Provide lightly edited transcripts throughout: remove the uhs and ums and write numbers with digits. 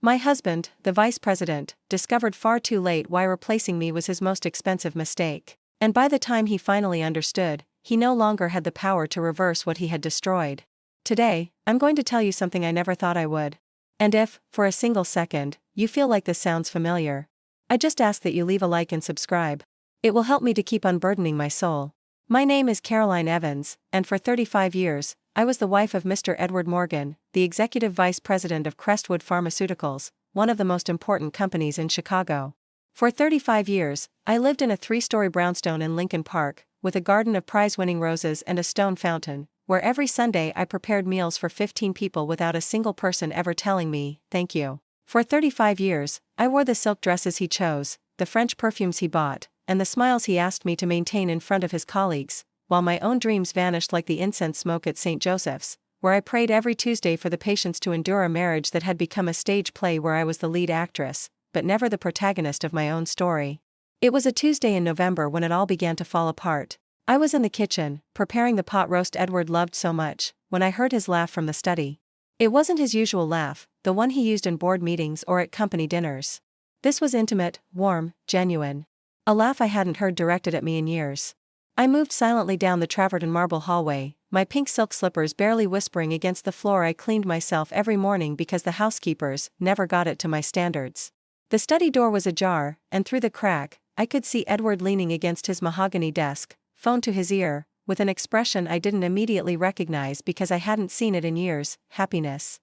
My husband, the vice president, discovered far too late why replacing me was his most expensive mistake. And by the time he finally understood, he no longer had the power to reverse what he had destroyed. Today, I'm going to tell you something I never thought I would. And if, for a single second, you feel like this sounds familiar, I just ask that you leave a like and subscribe. It will help me to keep unburdening my soul. My name is Caroline Evans, and for 35 years, I was the wife of Mr. Edward Morgan, the executive vice president of Crestwood Pharmaceuticals, one of the most important companies in Chicago. For 35 years, I lived in a 3-story brownstone in Lincoln Park, with a garden of prize-winning roses and a stone fountain, where every Sunday I prepared meals for 15 people without a single person ever telling me, thank you. For 35 years, I wore the silk dresses he chose, the French perfumes he bought, and the smiles he asked me to maintain in front of his colleagues, while my own dreams vanished like the incense smoke at St. Joseph's, where I prayed every Tuesday for the patience to endure a marriage that had become a stage play where I was the lead actress, but never the protagonist of my own story. It was a Tuesday in November when it all began to fall apart. I was in the kitchen, preparing the pot roast Edward loved so much, when I heard his laugh from the study. It wasn't his usual laugh, the one he used in board meetings or at company dinners. This was intimate, warm, genuine. A laugh I hadn't heard directed at me in years. I moved silently down the travertine marble hallway, my pink silk slippers barely whispering against the floor. I cleaned myself every morning because the housekeepers never got it to my standards. The study door was ajar, and through the crack, I could see Edward leaning against his mahogany desk, phone to his ear, with an expression I didn't immediately recognize because I hadn't seen it in years, happiness.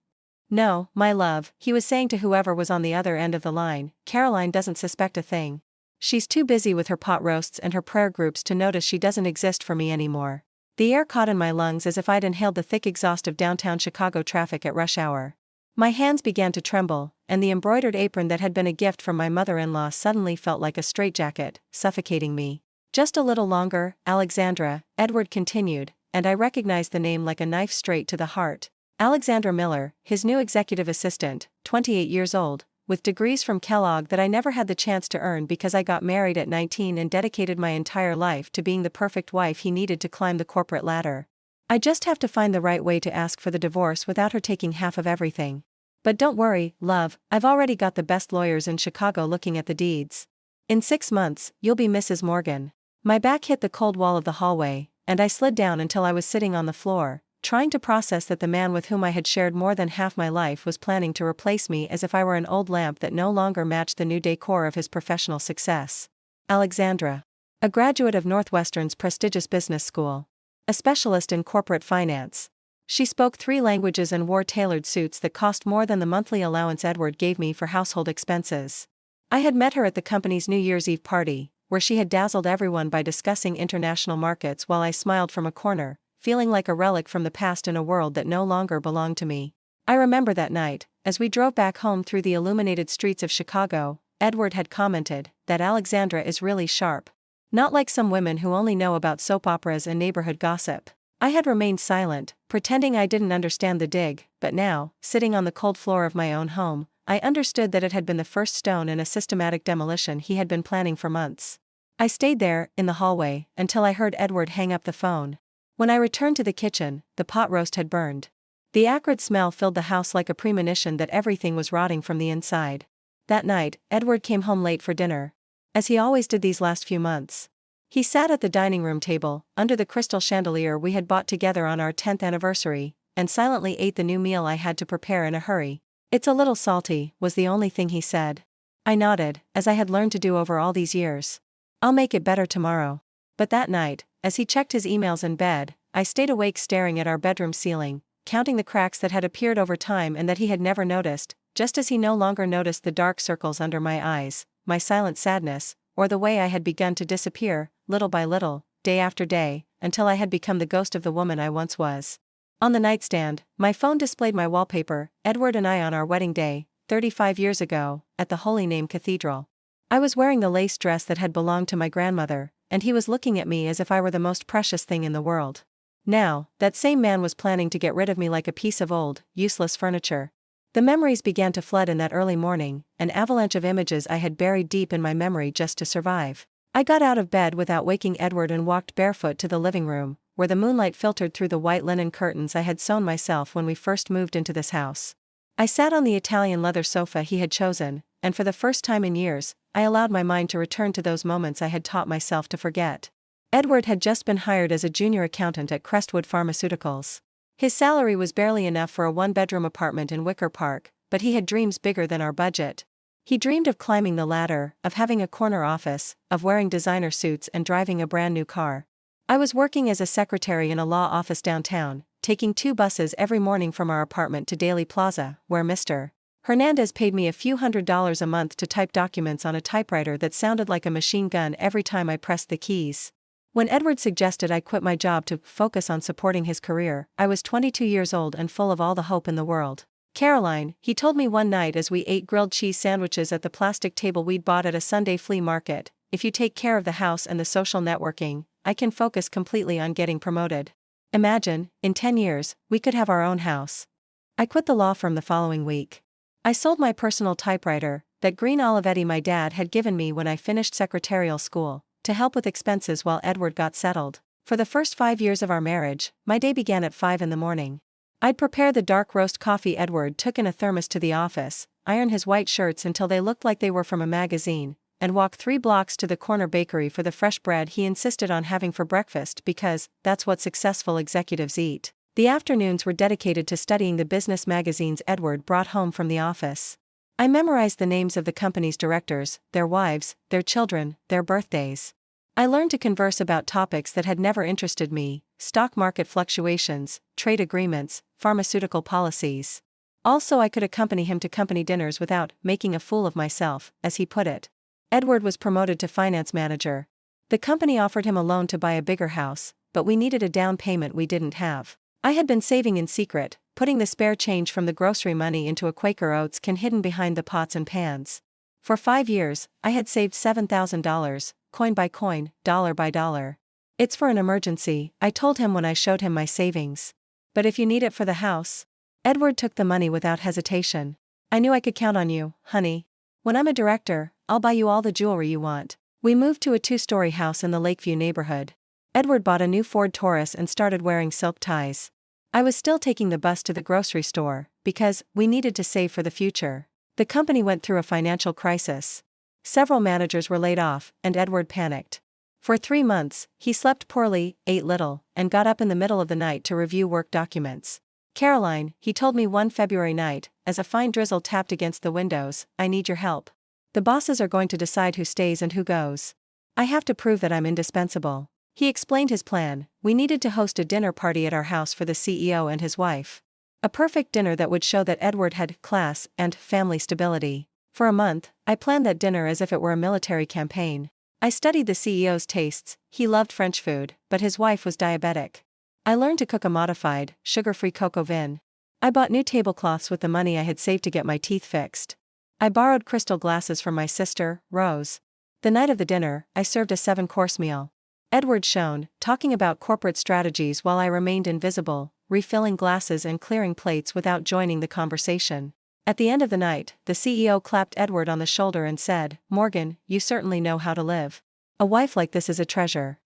No, my love, he was saying to whoever was on the other end of the line, Caroline doesn't suspect a thing. She's too busy with her pot roasts and her prayer groups to notice she doesn't exist for me anymore. The air caught in my lungs as if I'd inhaled the thick exhaust of downtown Chicago traffic at rush hour. My hands began to tremble, and the embroidered apron that had been a gift from my mother-in-law suddenly felt like a straitjacket, suffocating me. Just a little longer, Alexandra, Edward continued, and I recognized the name like a knife straight to the heart. Alexandra Miller, his new executive assistant, 28 years old, with degrees from Kellogg that I never had the chance to earn because I got married at 19 and dedicated my entire life to being the perfect wife he needed to climb the corporate ladder. I just have to find the right way to ask for the divorce without her taking half of everything. But don't worry, love, I've already got the best lawyers in Chicago looking at the deeds. In 6 months, you'll be Mrs. Morgan. My back hit the cold wall of the hallway, and I slid down until I was sitting on the floor, trying to process that the man with whom I had shared more than half my life was planning to replace me as if I were an old lamp that no longer matched the new decor of his professional success. Alexandra. A graduate of Northwestern's prestigious business school. A specialist in corporate finance. She spoke 3 languages and wore tailored suits that cost more than the monthly allowance Edward gave me for household expenses. I had met her at the company's New Year's Eve party, where she had dazzled everyone by discussing international markets while I smiled from a corner, feeling like a relic from the past in a world that no longer belonged to me. I remember that night, as we drove back home through the illuminated streets of Chicago, Edward had commented that Alexandra is really sharp. Not like some women who only know about soap operas and neighborhood gossip. I had remained silent, pretending I didn't understand the dig, but now, sitting on the cold floor of my own home, I understood that it had been the first stone in a systematic demolition he had been planning for months. I stayed there, in the hallway, until I heard Edward hang up the phone. When I returned to the kitchen, the pot roast had burned. The acrid smell filled the house like a premonition that everything was rotting from the inside. That night, Edward came home late for dinner. As he always did these last few months. He sat at the dining room table, under the crystal chandelier we had bought together on our 10th anniversary, and silently ate the new meal I had to prepare in a hurry. "It's a little salty," was the only thing he said. I nodded, as I had learned to do over all these years. "I'll make it better tomorrow." But that night, as he checked his emails in bed, I stayed awake staring at our bedroom ceiling, counting the cracks that had appeared over time and that he had never noticed, just as he no longer noticed the dark circles under my eyes, my silent sadness, or the way I had begun to disappear, little by little, day after day, until I had become the ghost of the woman I once was. On the nightstand, my phone displayed my wallpaper, Edward and I on our wedding day, 35 years ago, at the Holy Name Cathedral. I was wearing the lace dress that had belonged to my grandmother, and he was looking at me as if I were the most precious thing in the world. Now, that same man was planning to get rid of me like a piece of old, useless furniture. The memories began to flood in that early morning, an avalanche of images I had buried deep in my memory just to survive. I got out of bed without waking Edward and walked barefoot to the living room, where the moonlight filtered through the white linen curtains I had sewn myself when we first moved into this house. I sat on the Italian leather sofa he had chosen, and for the first time in years, I allowed my mind to return to those moments I had taught myself to forget. Edward had just been hired as a junior accountant at Crestwood Pharmaceuticals. His salary was barely enough for a one-bedroom apartment in Wicker Park, but he had dreams bigger than our budget. He dreamed of climbing the ladder, of having a corner office, of wearing designer suits and driving a brand new car. I was working as a secretary in a law office downtown, taking 2 buses every morning from our apartment to Daley Plaza, where Mr. Hernandez paid me a few $100s a month to type documents on a typewriter that sounded like a machine gun every time I pressed the keys. When Edward suggested I quit my job to focus on supporting his career, I was 22 years old and full of all the hope in the world. "Caroline," he told me one night as we ate grilled cheese sandwiches at the plastic table we'd bought at a Sunday flea market, "if you take care of the house and the social networking, I can focus completely on getting promoted. Imagine, in 10 years, we could have our own house." I quit the law firm the following week. I sold my personal typewriter, that green Olivetti my dad had given me when I finished secretarial school, to help with expenses while Edward got settled. For the first 5 years of our marriage, my day began at 5 in the morning. I'd prepare the dark roast coffee Edward took in a thermos to the office, iron his white shirts until they looked like they were from a magazine, and walk 3 blocks to the corner bakery for the fresh bread he insisted on having for breakfast because that's what successful executives eat. The afternoons were dedicated to studying the business magazines Edward brought home from the office. I memorized the names of the company's directors, their wives, their children, their birthdays. I learned to converse about topics that had never interested me: stock market fluctuations, trade agreements, pharmaceutical policies. Also, I could accompany him to company dinners without making a fool of myself, as he put it. Edward was promoted to finance manager. The company offered him a loan to buy a bigger house, but we needed a down payment we didn't have. I had been saving in secret, putting the spare change from the grocery money into a Quaker Oats can hidden behind the pots and pans. For 5 years, I had saved $7,000, coin by coin, dollar by dollar. "It's for an emergency," I told him when I showed him my savings. "But if you need it for the house?" Edward took the money without hesitation. "I knew I could count on you, honey. When I'm a director, I'll buy you all the jewelry you want." We moved to a 2-story house in the Lakeview neighborhood. Edward bought a new Ford Taurus and started wearing silk ties. I was still taking the bus to the grocery store, because we needed to save for the future. The company went through a financial crisis. Several managers were laid off, and Edward panicked. For 3 months, he slept poorly, ate little, and got up in the middle of the night to review work documents. "Caroline," he told me one February night, as a fine drizzle tapped against the windows, "I need your help. The bosses are going to decide who stays and who goes. I have to prove that I'm indispensable." He explained his plan. We needed to host a dinner party at our house for the CEO and his wife. A perfect dinner that would show that Edward had class and family stability. For a month, I planned that dinner as if it were a military campaign. I studied the CEO's tastes. He loved French food, but his wife was diabetic. I learned to cook a modified, sugar-free coco vin. I bought new tablecloths with the money I had saved to get my teeth fixed. I borrowed crystal glasses from my sister, Rose. The night of the dinner, I served a 7-course meal. Edward shone, talking about corporate strategies while I remained invisible, refilling glasses and clearing plates without joining the conversation. At the end of the night, the CEO clapped Edward on the shoulder and said, "Morgan, you certainly know how to live. A wife like this is a treasure."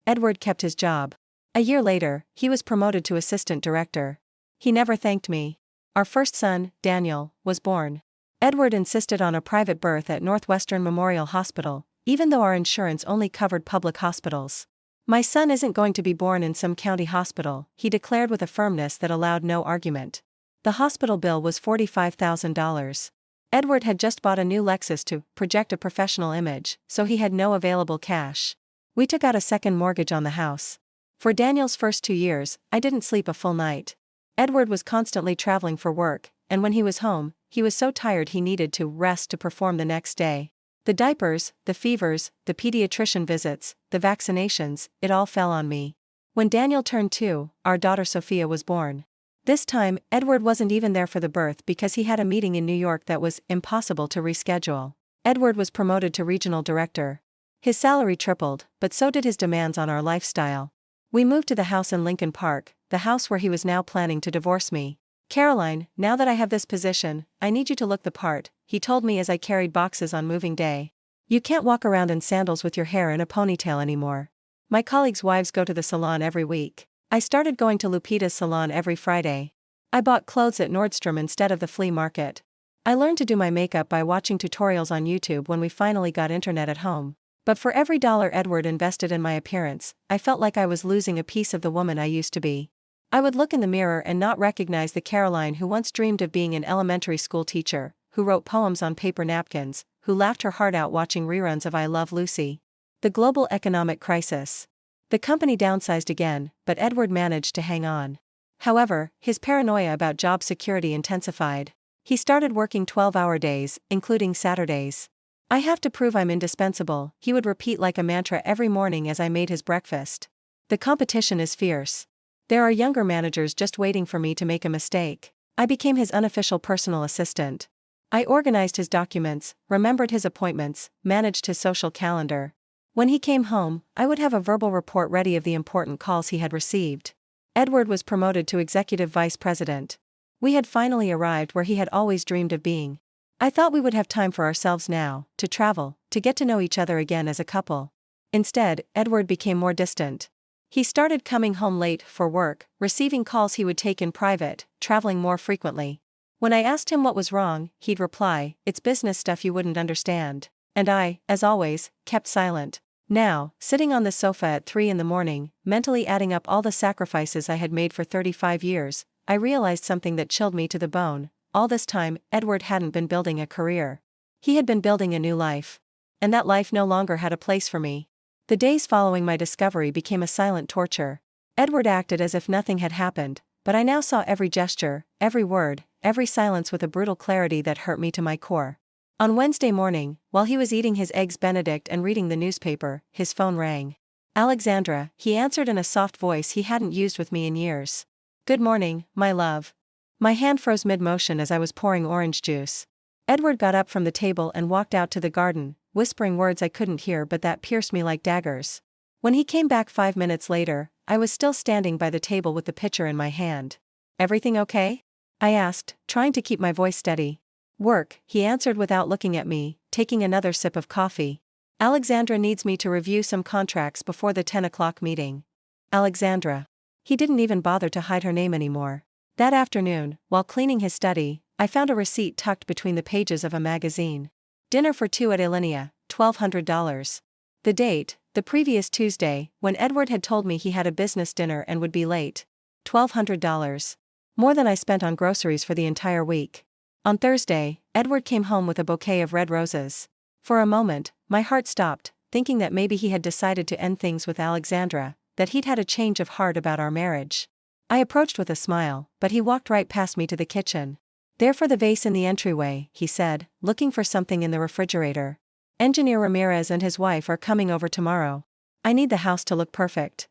Edward kept his job. A year later, he was promoted to assistant director. He never thanked me. Our first son, Daniel, was born. Edward insisted on a private birth at Northwestern Memorial Hospital, even though our insurance only covered public hospitals. "My son isn't going to be born in some county hospital," he declared with a firmness that allowed no argument. The hospital bill was $45,000. Edward had just bought a new Lexus to project a professional image, so he had no available cash. We took out a second mortgage on the house. For Daniel's first 2 years, I didn't sleep a full night. Edward was constantly traveling for work, and when he was home, he was so tired he needed to rest to perform the next day. The diapers, the fevers, the pediatrician visits, the vaccinations, it all fell on me. When Daniel turned 2, our daughter Sophia was born. This time, Edward wasn't even there for the birth because he had a meeting in New York that was impossible to reschedule. Edward was promoted to regional director. His salary tripled, but so did his demands on our lifestyle. We moved to the house in Lincoln Park, the house where he was now planning to divorce me. "Caroline, now that I have this position, I need you to look the part," he told me as I carried boxes on moving day. "You can't walk around in sandals with your hair in a ponytail anymore. My colleagues' wives go to the salon every week. I started going to Lupita's salon every Friday. I bought clothes at Nordstrom instead of the flea market. I learned to do my makeup by watching tutorials on YouTube when we finally got internet at home. But for every dollar Edward invested in my appearance, I felt like I was losing a piece of the woman I used to be. I would look in the mirror and not recognize the Caroline who once dreamed of being an elementary school teacher, who wrote poems on paper napkins, who laughed her heart out watching reruns of I Love Lucy. The global economic crisis. The company downsized again, but Edward managed to hang on. However, his paranoia about job security intensified. He started working 12-hour days, including Saturdays. I have to prove I'm indispensable, he would repeat like a mantra every morning as I made his breakfast. The competition is fierce. There are younger managers just waiting for me to make a mistake. I became his unofficial personal assistant. I organized his documents, remembered his appointments, managed his social calendar. When he came home, I would have a verbal report ready of the important calls he had received. Edward was promoted to executive vice president. We had finally arrived where he had always dreamed of being. I thought we would have time for ourselves now, to travel, to get to know each other again as a couple. Instead, Edward became more distant. He started coming home late for work, receiving calls he would take in private, traveling more frequently. When I asked him what was wrong, he'd reply, "It's business stuff you wouldn't understand." And I, as always, kept silent. Now, sitting on the sofa at 3 in the morning, mentally adding up all the sacrifices I had made for 35 years, I realized something that chilled me to the bone. All this time, Edward hadn't been building a career. He had been building a new life. And that life no longer had a place for me. The days following my discovery became a silent torture. Edward acted as if nothing had happened, but I now saw every gesture, every word, every silence with a brutal clarity that hurt me to my core. On Wednesday morning, while he was eating his eggs Benedict and reading the newspaper, his phone rang. "Alexandra," he answered in a soft voice he hadn't used with me in years. "Good morning, my love." My hand froze mid-motion as I was pouring orange juice. Edward got up from the table and walked out to the garden, whispering words I couldn't hear but that pierced me like daggers. When he came back 5 minutes later, I was still standing by the table with the pitcher in my hand. "Everything okay?" I asked, trying to keep my voice steady. "Work," he answered without looking at me, taking another sip of coffee. "Alexandra needs me to review some contracts before the 10 o'clock meeting." Alexandra. He didn't even bother to hide her name anymore. That afternoon, while cleaning his study, I found a receipt tucked between the pages of a magazine. Dinner for 2 at Alinea, $1,200. The date, the previous Tuesday, when Edward had told me he had a business dinner and would be late. $1,200. More than I spent on groceries for the entire week. On Thursday, Edward came home with a bouquet of red roses. For a moment, my heart stopped, thinking that maybe he had decided to end things with Alexandra, that he'd had a change of heart about our marriage. I approached with a smile, but he walked right past me to the kitchen. "There for the vase in the entryway," he said, looking for something in the refrigerator. "Engineer Ramirez and his wife are coming over tomorrow. I need the house to look perfect."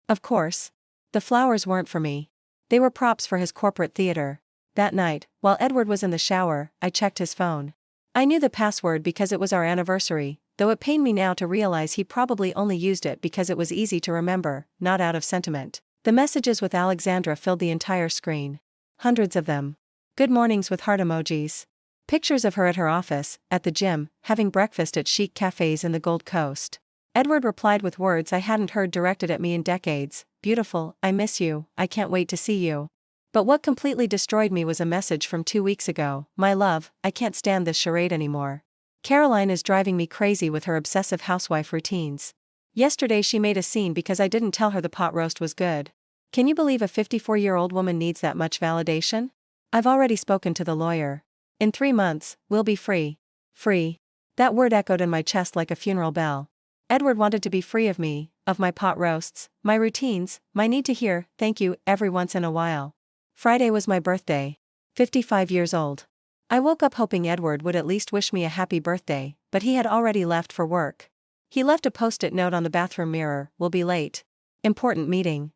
Of course. The flowers weren't for me. They were props for his corporate theater. That night, while Edward was in the shower, I checked his phone. I knew the password because it was our anniversary, though it pained me now to realize he probably only used it because it was easy to remember, not out of sentiment. The messages with Alexandra filled the entire screen. Hundreds of them. Good mornings with heart emojis. Pictures of her at her office, at the gym, having breakfast at chic cafes in the Gold Coast. Edward replied with words I hadn't heard directed at me in decades. "Beautiful, I miss you, I can't wait to see you." But what completely destroyed me was a message from 2 weeks ago. "My love, I can't stand this charade anymore. Caroline is driving me crazy with her obsessive housewife routines. Yesterday she made a scene because I didn't tell her the pot roast was good. Can you believe a 54-year-old woman needs that much validation? I've already spoken to the lawyer. In 3 months, we'll be free." Free. That word echoed in my chest like a funeral bell. Edward wanted to be free of me, of my pot roasts, my routines, my need to hear "thank you" every once in a while. Friday was my birthday. 55 years old. I woke up hoping Edward would at least wish me a happy birthday, but he had already left for work. He left a post-it note on the bathroom mirror, "Will be late. Important meeting."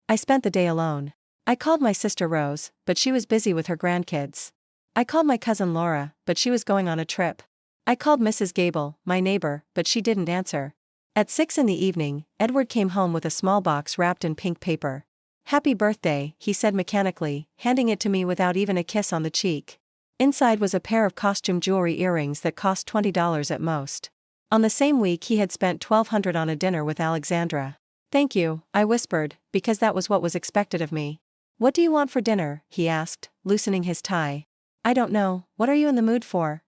I spent the day alone. I called my sister Rose, but she was busy with her grandkids. I called my cousin Laura, but she was going on a trip. I called Mrs. Gable, my neighbor, but she didn't answer. At 6 in the evening, Edward came home with a small box wrapped in pink paper. "Happy birthday," he said mechanically, handing it to me without even a kiss on the cheek. Inside was a pair of costume jewelry earrings that cost $20 at most. On the same week he had spent $1,200 on a dinner with Alexandra. "Thank you," I whispered, because that was what was expected of me. "What do you want for dinner?" he asked, loosening his tie. "I don't know, what are you in the mood for?"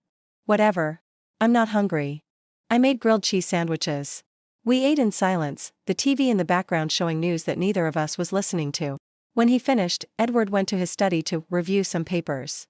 "Whatever. I'm not hungry." I made grilled cheese sandwiches. We ate in silence, the TV in the background showing news that neither of us was listening to. When he finished, Edward went to his study to review some papers.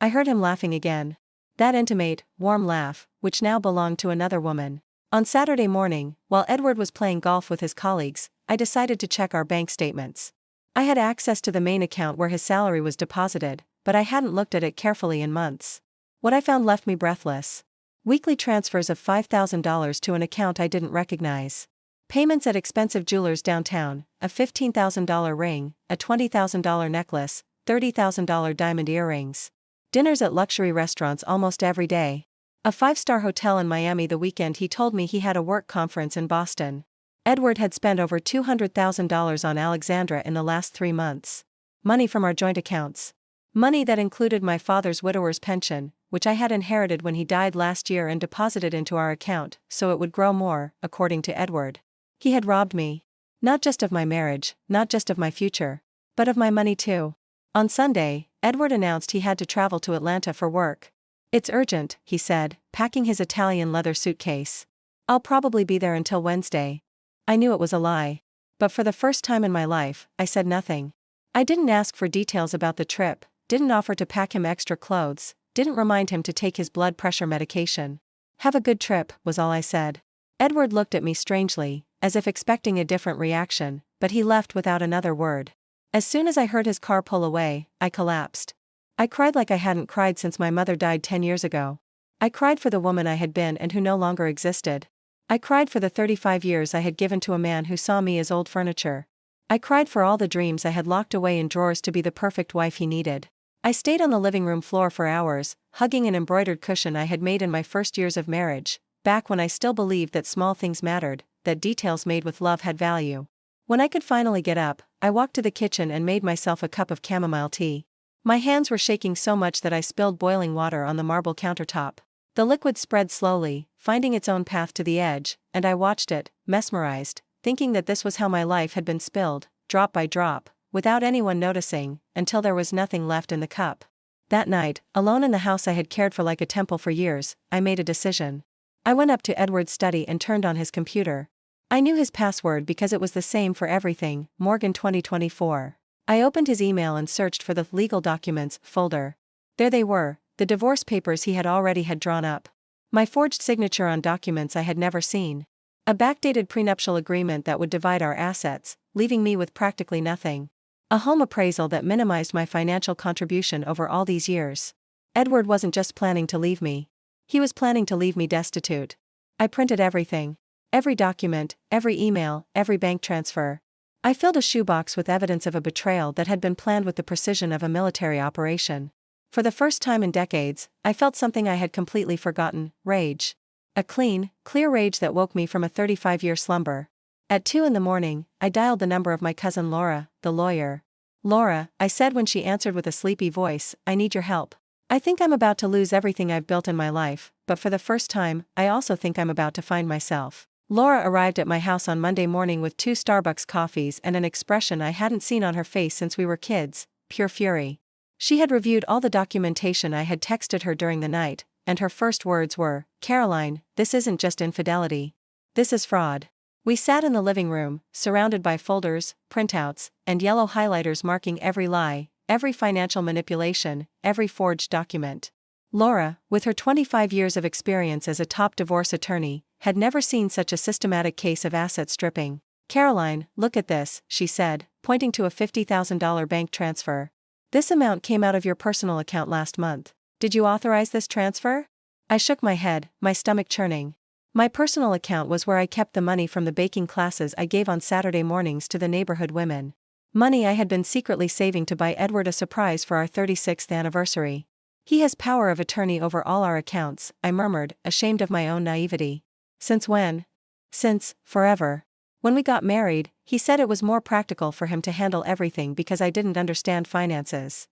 I heard him laughing again. That intimate, warm laugh, which now belonged to another woman. On Saturday morning, while Edward was playing golf with his colleagues, I decided to check our bank statements. I had access to the main account where his salary was deposited, but I hadn't looked at it carefully in months. What I found left me breathless. Weekly transfers of $5,000 to an account I didn't recognize. Payments at expensive jewelers downtown, a $15,000 ring, a $20,000 necklace, $30,000 diamond earrings. Dinners at luxury restaurants almost every day. A five-star hotel in Miami the weekend he told me he had a work conference in Boston. Edward had spent over $200,000 on Alexandra in the last 3 months. Money from our joint accounts. Money that included my father's widower's pension, which I had inherited when he died last year and deposited into our account, so it would grow more, according to Edward. He had robbed me. Not just of my marriage, not just of my future, but of my money too. On Sunday, Edward announced he had to travel to Atlanta for work. "It's urgent," he said, packing his Italian leather suitcase. "I'll probably be there until Wednesday." I knew it was a lie. But for the first time in my life, I said nothing. I didn't ask for details about the trip, didn't offer to pack him extra clothes, didn't remind him to take his blood pressure medication. "Have a good trip," was all I said. Edward looked at me strangely, as if expecting a different reaction, but he left without another word. As soon as I heard his car pull away, I collapsed. I cried like I hadn't cried since my mother died 10 years ago. I cried for the woman I had been and who no longer existed. I cried for the 35 years I had given to a man who saw me as old furniture. I cried for all the dreams I had locked away in drawers to be the perfect wife he needed. I stayed on the living room floor for hours, hugging an embroidered cushion I had made in my first years of marriage, back when I still believed that small things mattered, that details made with love had value. When I could finally get up, I walked to the kitchen and made myself a cup of chamomile tea. My hands were shaking so much that I spilled boiling water on the marble countertop. The liquid spread slowly, finding its own path to the edge, and I watched it, mesmerized, thinking that this was how my life had been spilled, drop by drop, without anyone noticing, until there was nothing left in the cup. That night, alone in the house I had cared for like a temple for years, I made a decision. I went up to Edward's study and turned on his computer. I knew his password because it was the same for everything, Morgan 2024. I opened his email and searched for the legal documents folder. There they were, the divorce papers he had already drawn up. My forged signature on documents I had never seen. A backdated prenuptial agreement that would divide our assets, leaving me with practically nothing. A home appraisal that minimized my financial contribution over all these years. Edward wasn't just planning to leave me. He was planning to leave me destitute. I printed everything. Every document, every email, every bank transfer. I filled a shoebox with evidence of a betrayal that had been planned with the precision of a military operation. For the first time in decades, I felt something I had completely forgotten, rage. A clean, clear rage that woke me from a 35-year slumber. At 2 a.m, I dialed the number of my cousin Laura, the lawyer. "Laura," I said when she answered with a sleepy voice, "I need your help. I think I'm about to lose everything I've built in my life, but for the first time, I also think I'm about to find myself." Laura arrived at my house on Monday morning with 2 Starbucks coffees and an expression I hadn't seen on her face since we were kids, pure fury. She had reviewed all the documentation I had texted her during the night, and her first words were, "Caroline, this isn't just infidelity. This is fraud." We sat in the living room, surrounded by folders, printouts, and yellow highlighters marking every lie, every financial manipulation, every forged document. Laura, with her 25 years of experience as a top divorce attorney, had never seen such a systematic case of asset stripping. "Caroline, look at this," she said, pointing to a $50,000 bank transfer. "This amount came out of your personal account last month. Did you authorize this transfer?" I shook my head, my stomach churning. My personal account was where I kept the money from the baking classes I gave on Saturday mornings to the neighborhood women. Money I had been secretly saving to buy Edward a surprise for our 36th anniversary. "He has power of attorney over all our accounts," I murmured, ashamed of my own naivety. "Since when?" "Since, forever. When we got married, he said it was more practical for him to handle everything because I didn't understand finances."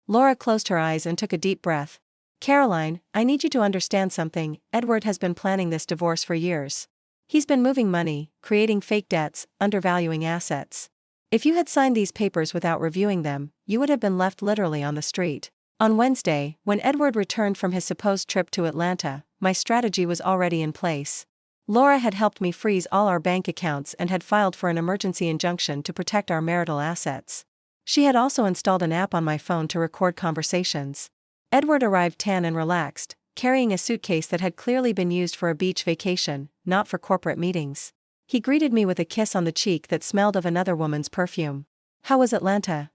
Laura closed her eyes and took a deep breath. "Caroline, I need you to understand something. Edward has been planning this divorce for years. He's been moving money, creating fake debts, undervaluing assets. If you had signed these papers without reviewing them, you would have been left literally on the street. On Wednesday, when Edward returned from his supposed trip to Atlanta, my strategy was already in place. Laura had helped me freeze all our bank accounts and had filed for an emergency injunction to protect our marital assets. She had also installed an app on my phone to record conversations. Edward arrived tan and relaxed, carrying a suitcase that had clearly been used for a beach vacation, not for corporate meetings. He greeted me with a kiss on the cheek that smelled of another woman's perfume. "How was Atlanta?"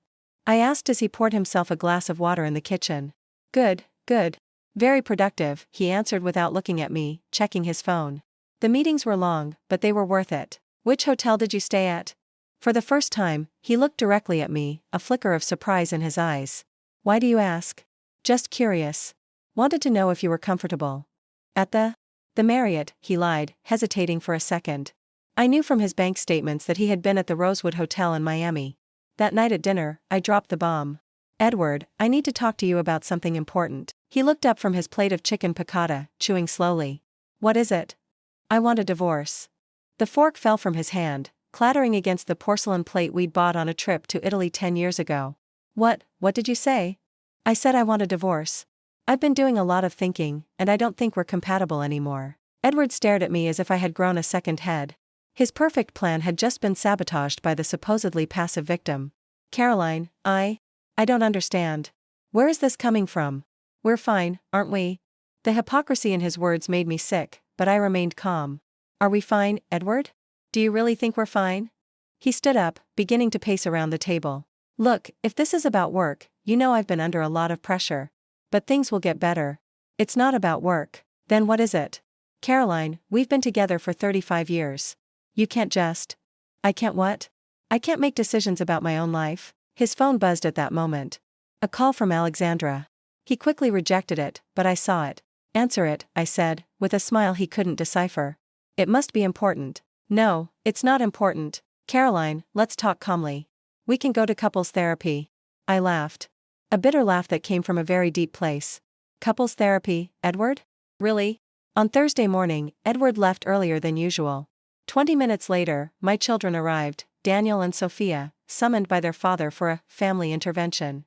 I asked as he poured himself a glass of water in the kitchen. "Good, good. Very productive," he answered without looking at me, checking his phone. "The meetings were long, but they were worth it. Which hotel did you stay at?" For the first time, he looked directly at me, a flicker of surprise in his eyes. "Why do you ask?" "Just curious. Wanted to know if you were comfortable." "At the Marriott," he lied, hesitating for a second. I knew from his bank statements that he had been at the Rosewood Hotel in Miami. That night at dinner, I dropped the bomb. "Edward, I need to talk to you about something important." He looked up from his plate of chicken piccata, chewing slowly. "What is it?" "I want a divorce." The fork fell from his hand, clattering against the porcelain plate we'd bought on a trip to Italy 10 years ago. What did you say?" "I said I want a divorce. I've been doing a lot of thinking, and I don't think we're compatible anymore." Edward stared at me as if I had grown a second head. His perfect plan had just been sabotaged by the supposedly passive victim. "Caroline, I don't understand. Where is this coming from? We're fine, aren't we?" The hypocrisy in his words made me sick, but I remained calm. "Are we fine, Edward? Do you really think we're fine?" He stood up, beginning to pace around the table. "Look, if this is about work, you know I've been under a lot of pressure. But things will get better. It's not about work. Then what is it?" "Caroline, we've been together for 35 years. You can't just..." "I can't what?" "I can't make decisions about my own life." His phone buzzed at that moment. A call from Alexandra. He quickly rejected it, but I saw it. "Answer it," I said, with a smile he couldn't decipher. "It must be important." "No, it's not important. Caroline, let's talk calmly. We can go to couples therapy." I laughed. A bitter laugh that came from a very deep place. "Couples therapy, Edward? Really?" On Thursday morning, Edward left earlier than usual. 20 minutes later, my children arrived, Daniel and Sophia, summoned by their father for a family intervention.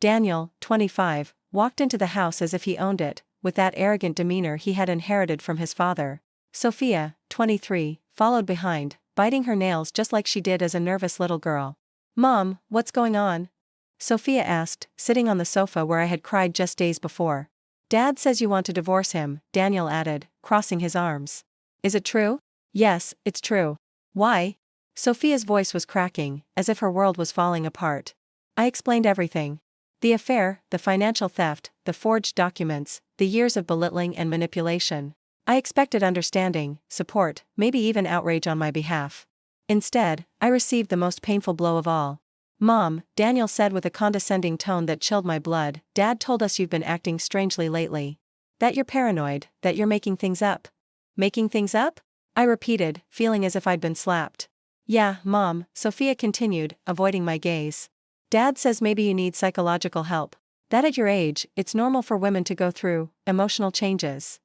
Daniel, 25, walked into the house as if he owned it, with that arrogant demeanor he had inherited from his father. Sophia, 23, followed behind, biting her nails just like she did as a nervous little girl. "Mom, what's going on?" Sophia asked, sitting on the sofa where I had cried just days before. "Dad says you want to divorce him," Daniel added, crossing his arms. "Is it true?" "Yes, it's true." "Why?" Sophia's voice was cracking, as if her world was falling apart. I explained everything. The affair, the financial theft, the forged documents, the years of belittling and manipulation. I expected understanding, support, maybe even outrage on my behalf. Instead, I received the most painful blow of all. "Mom," Daniel said with a condescending tone that chilled my blood, "Dad told us you've been acting strangely lately. That you're paranoid, that you're making things up." "Making things up?" I repeated, feeling as if I'd been slapped. "Yeah, Mom," Sophia continued, avoiding my gaze. "Dad says maybe you need psychological help. That at your age, it's normal for women to go through emotional changes."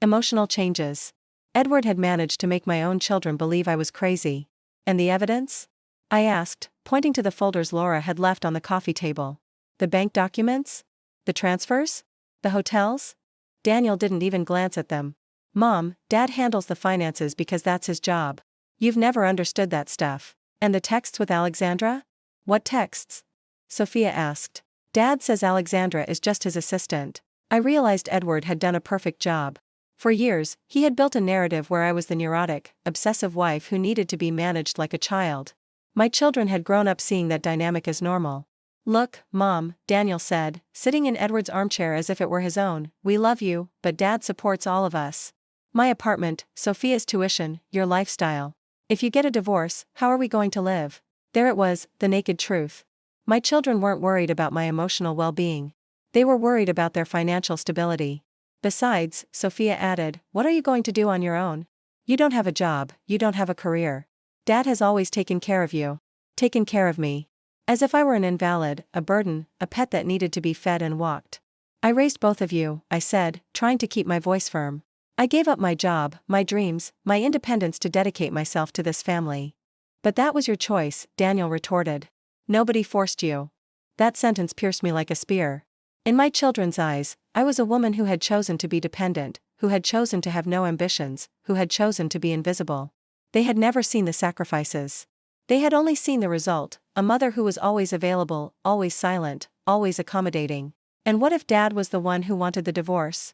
Emotional changes. Edward had managed to make my own children believe I was crazy. "And the evidence?" I asked, pointing to the folders Laura had left on the coffee table. "The bank documents? The transfers? The hotels?" Daniel didn't even glance at them. "Mom, Dad handles the finances because that's his job. You've never understood that stuff. And the texts with Alexandra?" "What texts?" Sophia asked. "Dad says Alexandra is just his assistant." I realized Edward had done a perfect job. For years, he had built a narrative where I was the neurotic, obsessive wife who needed to be managed like a child. My children had grown up seeing that dynamic as normal. "Look, Mom," Daniel said, sitting in Edward's armchair as if it were his own, "we love you, but Dad supports all of us. My apartment, Sophia's tuition, your lifestyle. If you get a divorce, how are we going to live?" There it was, the naked truth. My children weren't worried about my emotional well-being. They were worried about their financial stability. "Besides," Sophia added, "what are you going to do on your own? You don't have a job, you don't have a career. Dad has always taken care of you." Taken care of me. As if I were an invalid, a burden, a pet that needed to be fed and walked. "I raised both of you," I said, trying to keep my voice firm. "I gave up my job, my dreams, my independence to dedicate myself to this family. But that was your choice, Daniel retorted. Nobody forced you. That sentence pierced me like a spear. In my children's eyes, I was a woman who had chosen to be dependent, who had chosen to have no ambitions, who had chosen to be invisible. They had never seen the sacrifices. They had only seen the result, a mother who was always available, always silent, always accommodating. And what if Dad was the one who wanted the divorce?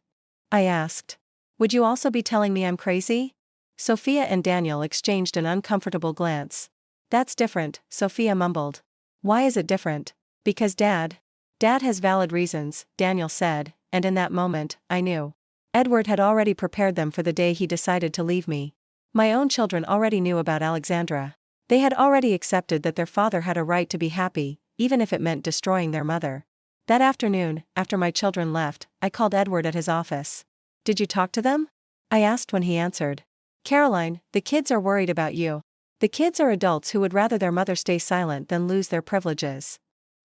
I asked. Would you also be telling me I'm crazy? Sophia and Daniel exchanged an uncomfortable glance. That's different, Sophia mumbled. Why is it different? Because Dad has valid reasons, Daniel said, and in that moment, I knew. Edward had already prepared them for the day he decided to leave me. My own children already knew about Alexandra. They had already accepted that their father had a right to be happy, even if it meant destroying their mother. That afternoon, after my children left, I called Edward at his office. Did you talk to them? I asked when he answered. Caroline, the kids are worried about you. The kids are adults who would rather their mother stay silent than lose their privileges.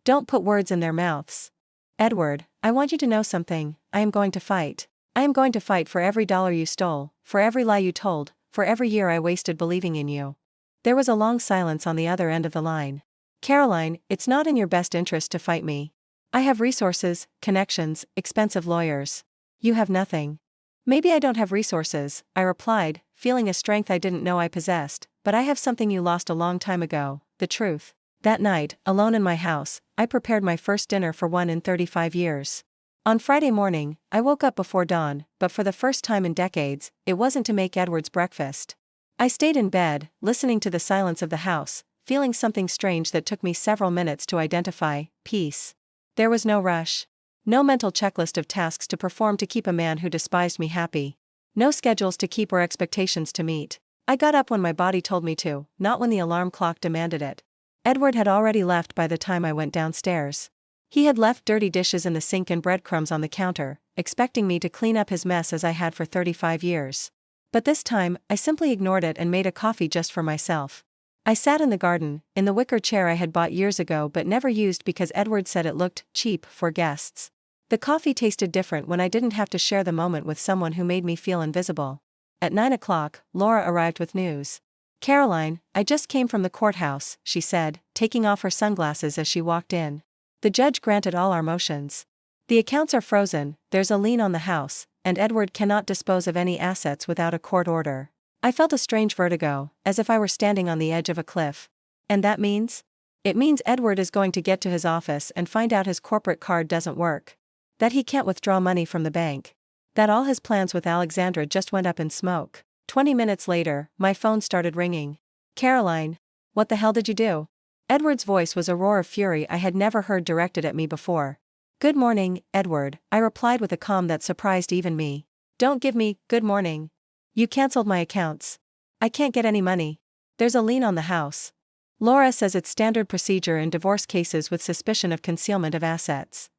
Don't put words in their mouths. Edward, I want you to know something. I am going to fight. I am going to fight for every dollar you stole, for every lie you told, for every year I wasted believing in you. There was a long silence on the other end of the line. Caroline, it's not in your best interest to fight me. I have resources, connections, expensive lawyers. You have nothing. Maybe I don't have resources, I replied, feeling a strength I didn't know I possessed, but I have something you lost a long time ago, the truth. That night, alone in my house, I prepared my first dinner for one in 35 years. On Friday morning, I woke up before dawn, but for the first time in decades, it wasn't to make Edward's breakfast. I stayed in bed, listening to the silence of the house, feeling something strange that took me several minutes to identify: peace. There was no rush. No mental checklist of tasks to perform to keep a man who despised me happy. No schedules to keep or expectations to meet. I got up when my body told me to, not when the alarm clock demanded it. Edward had already left by the time I went downstairs. He had left dirty dishes in the sink and breadcrumbs on the counter, expecting me to clean up his mess as I had for 35 years. But this time, I simply ignored it and made a coffee just for myself. I sat in the garden, in the wicker chair I had bought years ago but never used because Edward said it looked cheap for guests. The coffee tasted different when I didn't have to share the moment with someone who made me feel invisible. At 9 o'clock, Laura arrived with news. Caroline, I just came from the courthouse, she said, taking off her sunglasses as she walked in. The judge granted all our motions. The accounts are frozen, there's a lien on the house, and Edward cannot dispose of any assets without a court order. I felt a strange vertigo, as if I were standing on the edge of a cliff. And that means? It means Edward is going to get to his office and find out his corporate card doesn't work. That he can't withdraw money from the bank. That all his plans with Alexandra just went up in smoke. 20 minutes later, my phone started ringing. Caroline, what the hell did you do? Edward's voice was a roar of fury I had never heard directed at me before. Good morning, Edward, I replied with a calm that surprised even me. Don't give me, good morning. You cancelled my accounts. I can't get any money. There's a lien on the house. Laura says it's standard procedure in divorce cases with suspicion of concealment of assets.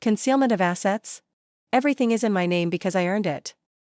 Concealment of assets? Everything is in my name because I earned it.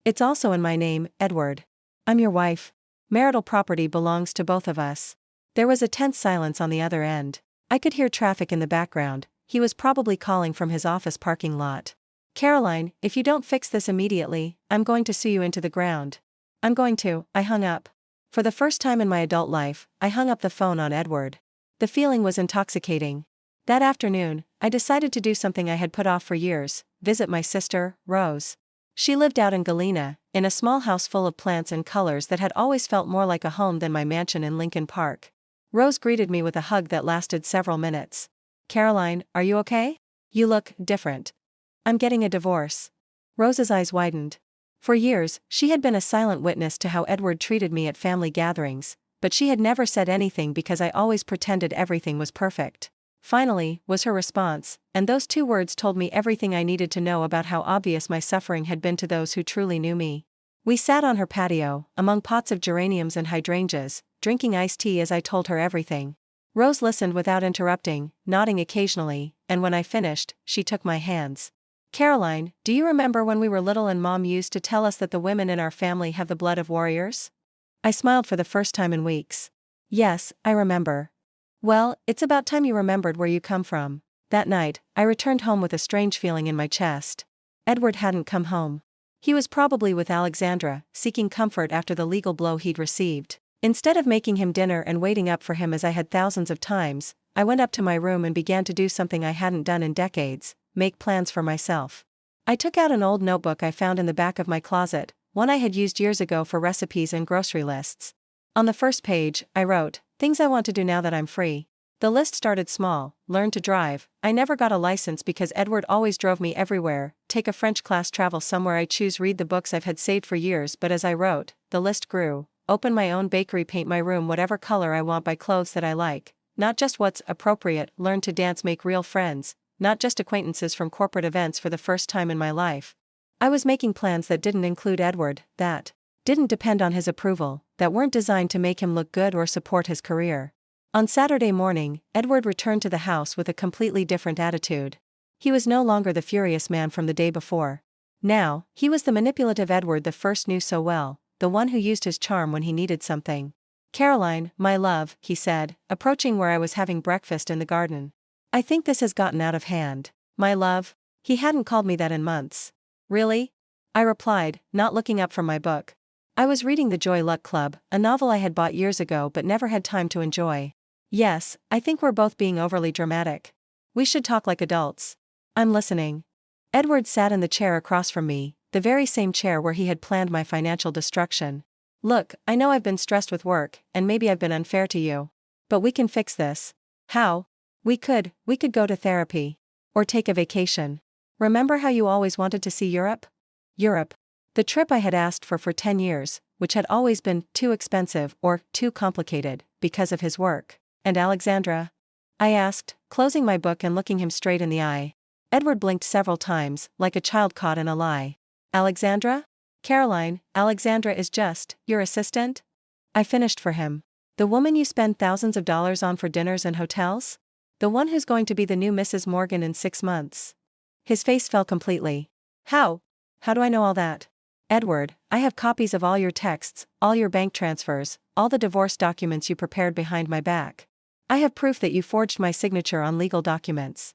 It's also in my name, Edward. I'm your wife. Marital property belongs to both of us. There was a tense silence on the other end. I could hear traffic in the background. He was probably calling from his office parking lot. Caroline, if you don't fix this immediately, I'm going to sue you into the ground. I'm going to. I hung up. For the first time in my adult life, I hung up the phone on Edward. The feeling was intoxicating. That afternoon, I decided to do something I had put off for years: visit my sister, Rose. She lived out in Galena, in a small house full of plants and colors that had always felt more like a home than my mansion in Lincoln Park. Rose greeted me with a hug that lasted several minutes. Caroline, are you okay? You look different. I'm getting a divorce. Rose's eyes widened. For years, she had been a silent witness to how Edward treated me at family gatherings, but she had never said anything because I always pretended everything was perfect. Finally, was her response, and those two words told me everything I needed to know about how obvious my suffering had been to those who truly knew me. We sat on her patio, among pots of geraniums and hydrangeas, drinking iced tea as I told her everything. Rose listened without interrupting, nodding occasionally, and when I finished, she took my hands. Caroline, do you remember when we were little and Mom used to tell us that the women in our family have the blood of warriors? I smiled for the first time in weeks. Yes, I remember. Well, it's about time you remembered where you come from. That night, I returned home with a strange feeling in my chest. Edward hadn't come home. He was probably with Alexandra, seeking comfort after the legal blow he'd received. Instead of making him dinner and waiting up for him as I had thousands of times, I went up to my room and began to do something I hadn't done in decades: make plans for myself. I took out an old notebook I found in the back of my closet, one I had used years ago for recipes and grocery lists. On the first page, I wrote, "Things I want to do now that I'm free." The list started small: learn to drive. I never got a license because Edward always drove me everywhere. Take a French class, travel somewhere I choose, read the books I've had saved for years. But as I wrote, the list grew. Open my own bakery, paint my room whatever color I want, buy clothes that I like, not just what's appropriate, learn to dance, make real friends, not just acquaintances from corporate events for the first time in my life. I was making plans that didn't include Edward, that didn't depend on his approval, that weren't designed to make him look good or support his career. On Saturday morning, Edward returned to the house with a completely different attitude. He was no longer the furious man from the day before. Now, he was the manipulative Edward the first knew so well, the one who used his charm when he needed something. "Caroline, my love," he said, approaching where I was having breakfast in the garden. "I think this has gotten out of hand." My love? He hadn't called me that in months. "Really?" I replied, not looking up from my book. I was reading The Joy Luck Club, a novel I had bought years ago but never had time to enjoy. "Yes, I think we're both being overly dramatic. We should talk like adults." "I'm listening." Edward sat in the chair across from me, the very same chair where he had planned my financial destruction. "Look, I know I've been stressed with work, and maybe I've been unfair to you. But we can fix this." "How?" We could go to therapy. Or take a vacation. Remember how you always wanted to see Europe?" Europe. The trip I had asked for 10 years, which had always been too expensive or too complicated, because of his work. "And Alexandra?" I asked, closing my book and looking him straight in the eye. Edward blinked several times, like a child caught in a lie. "Alexandra? Caroline, Alexandra is just your assistant?" I finished for him. "The woman you spend thousands of dollars on for dinners and hotels? The one who's going to be the new Mrs. Morgan in 6 months?" His face fell completely. How do I know all that?" "Edward, I have copies of all your texts, all your bank transfers, all the divorce documents you prepared behind my back. I have proof that you forged my signature on legal documents."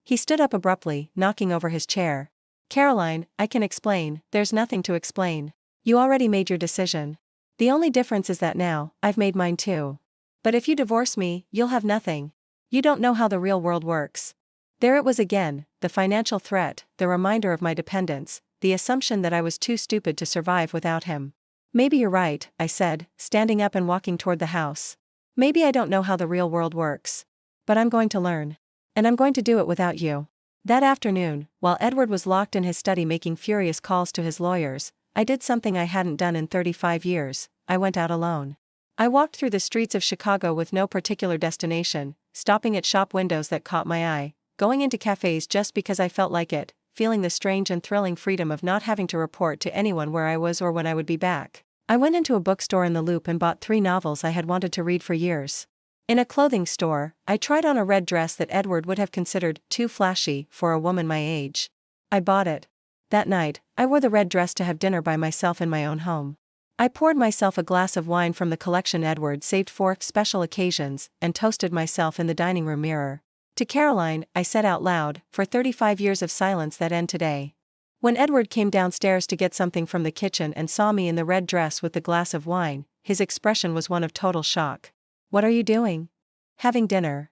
He stood up abruptly, knocking over his chair. "Caroline, I can explain. There's nothing to explain. You already made your decision. The only difference is that now, I've made mine too. But if you divorce me, you'll have nothing. You don't know how the real world works." There it was again, the financial threat, the reminder of my dependence, the assumption that I was too stupid to survive without him. "Maybe you're right," I said, standing up and walking toward the house. "Maybe I don't know how the real world works. But I'm going to learn. And I'm going to do it without you." That afternoon, while Edward was locked in his study making furious calls to his lawyers, I did something I hadn't done in 35 years. I went out alone. I walked through the streets of Chicago with no particular destination, stopping at shop windows that caught my eye, going into cafes just because I felt like it, feeling the strange and thrilling freedom of not having to report to anyone where I was or when I would be back. I went into a bookstore in the Loop and bought 3 novels I had wanted to read for years. In a clothing store, I tried on a red dress that Edward would have considered too flashy for a woman my age. I bought it. That night, I wore the red dress to have dinner by myself in my own home. I poured myself a glass of wine from the collection Edward saved for special occasions, and toasted myself in the dining room mirror. "To Caroline," I said out loud, "for 35 years of silence that end today." When Edward came downstairs to get something from the kitchen and saw me in the red dress with the glass of wine, his expression was one of total shock. "What are you doing?" "Having dinner."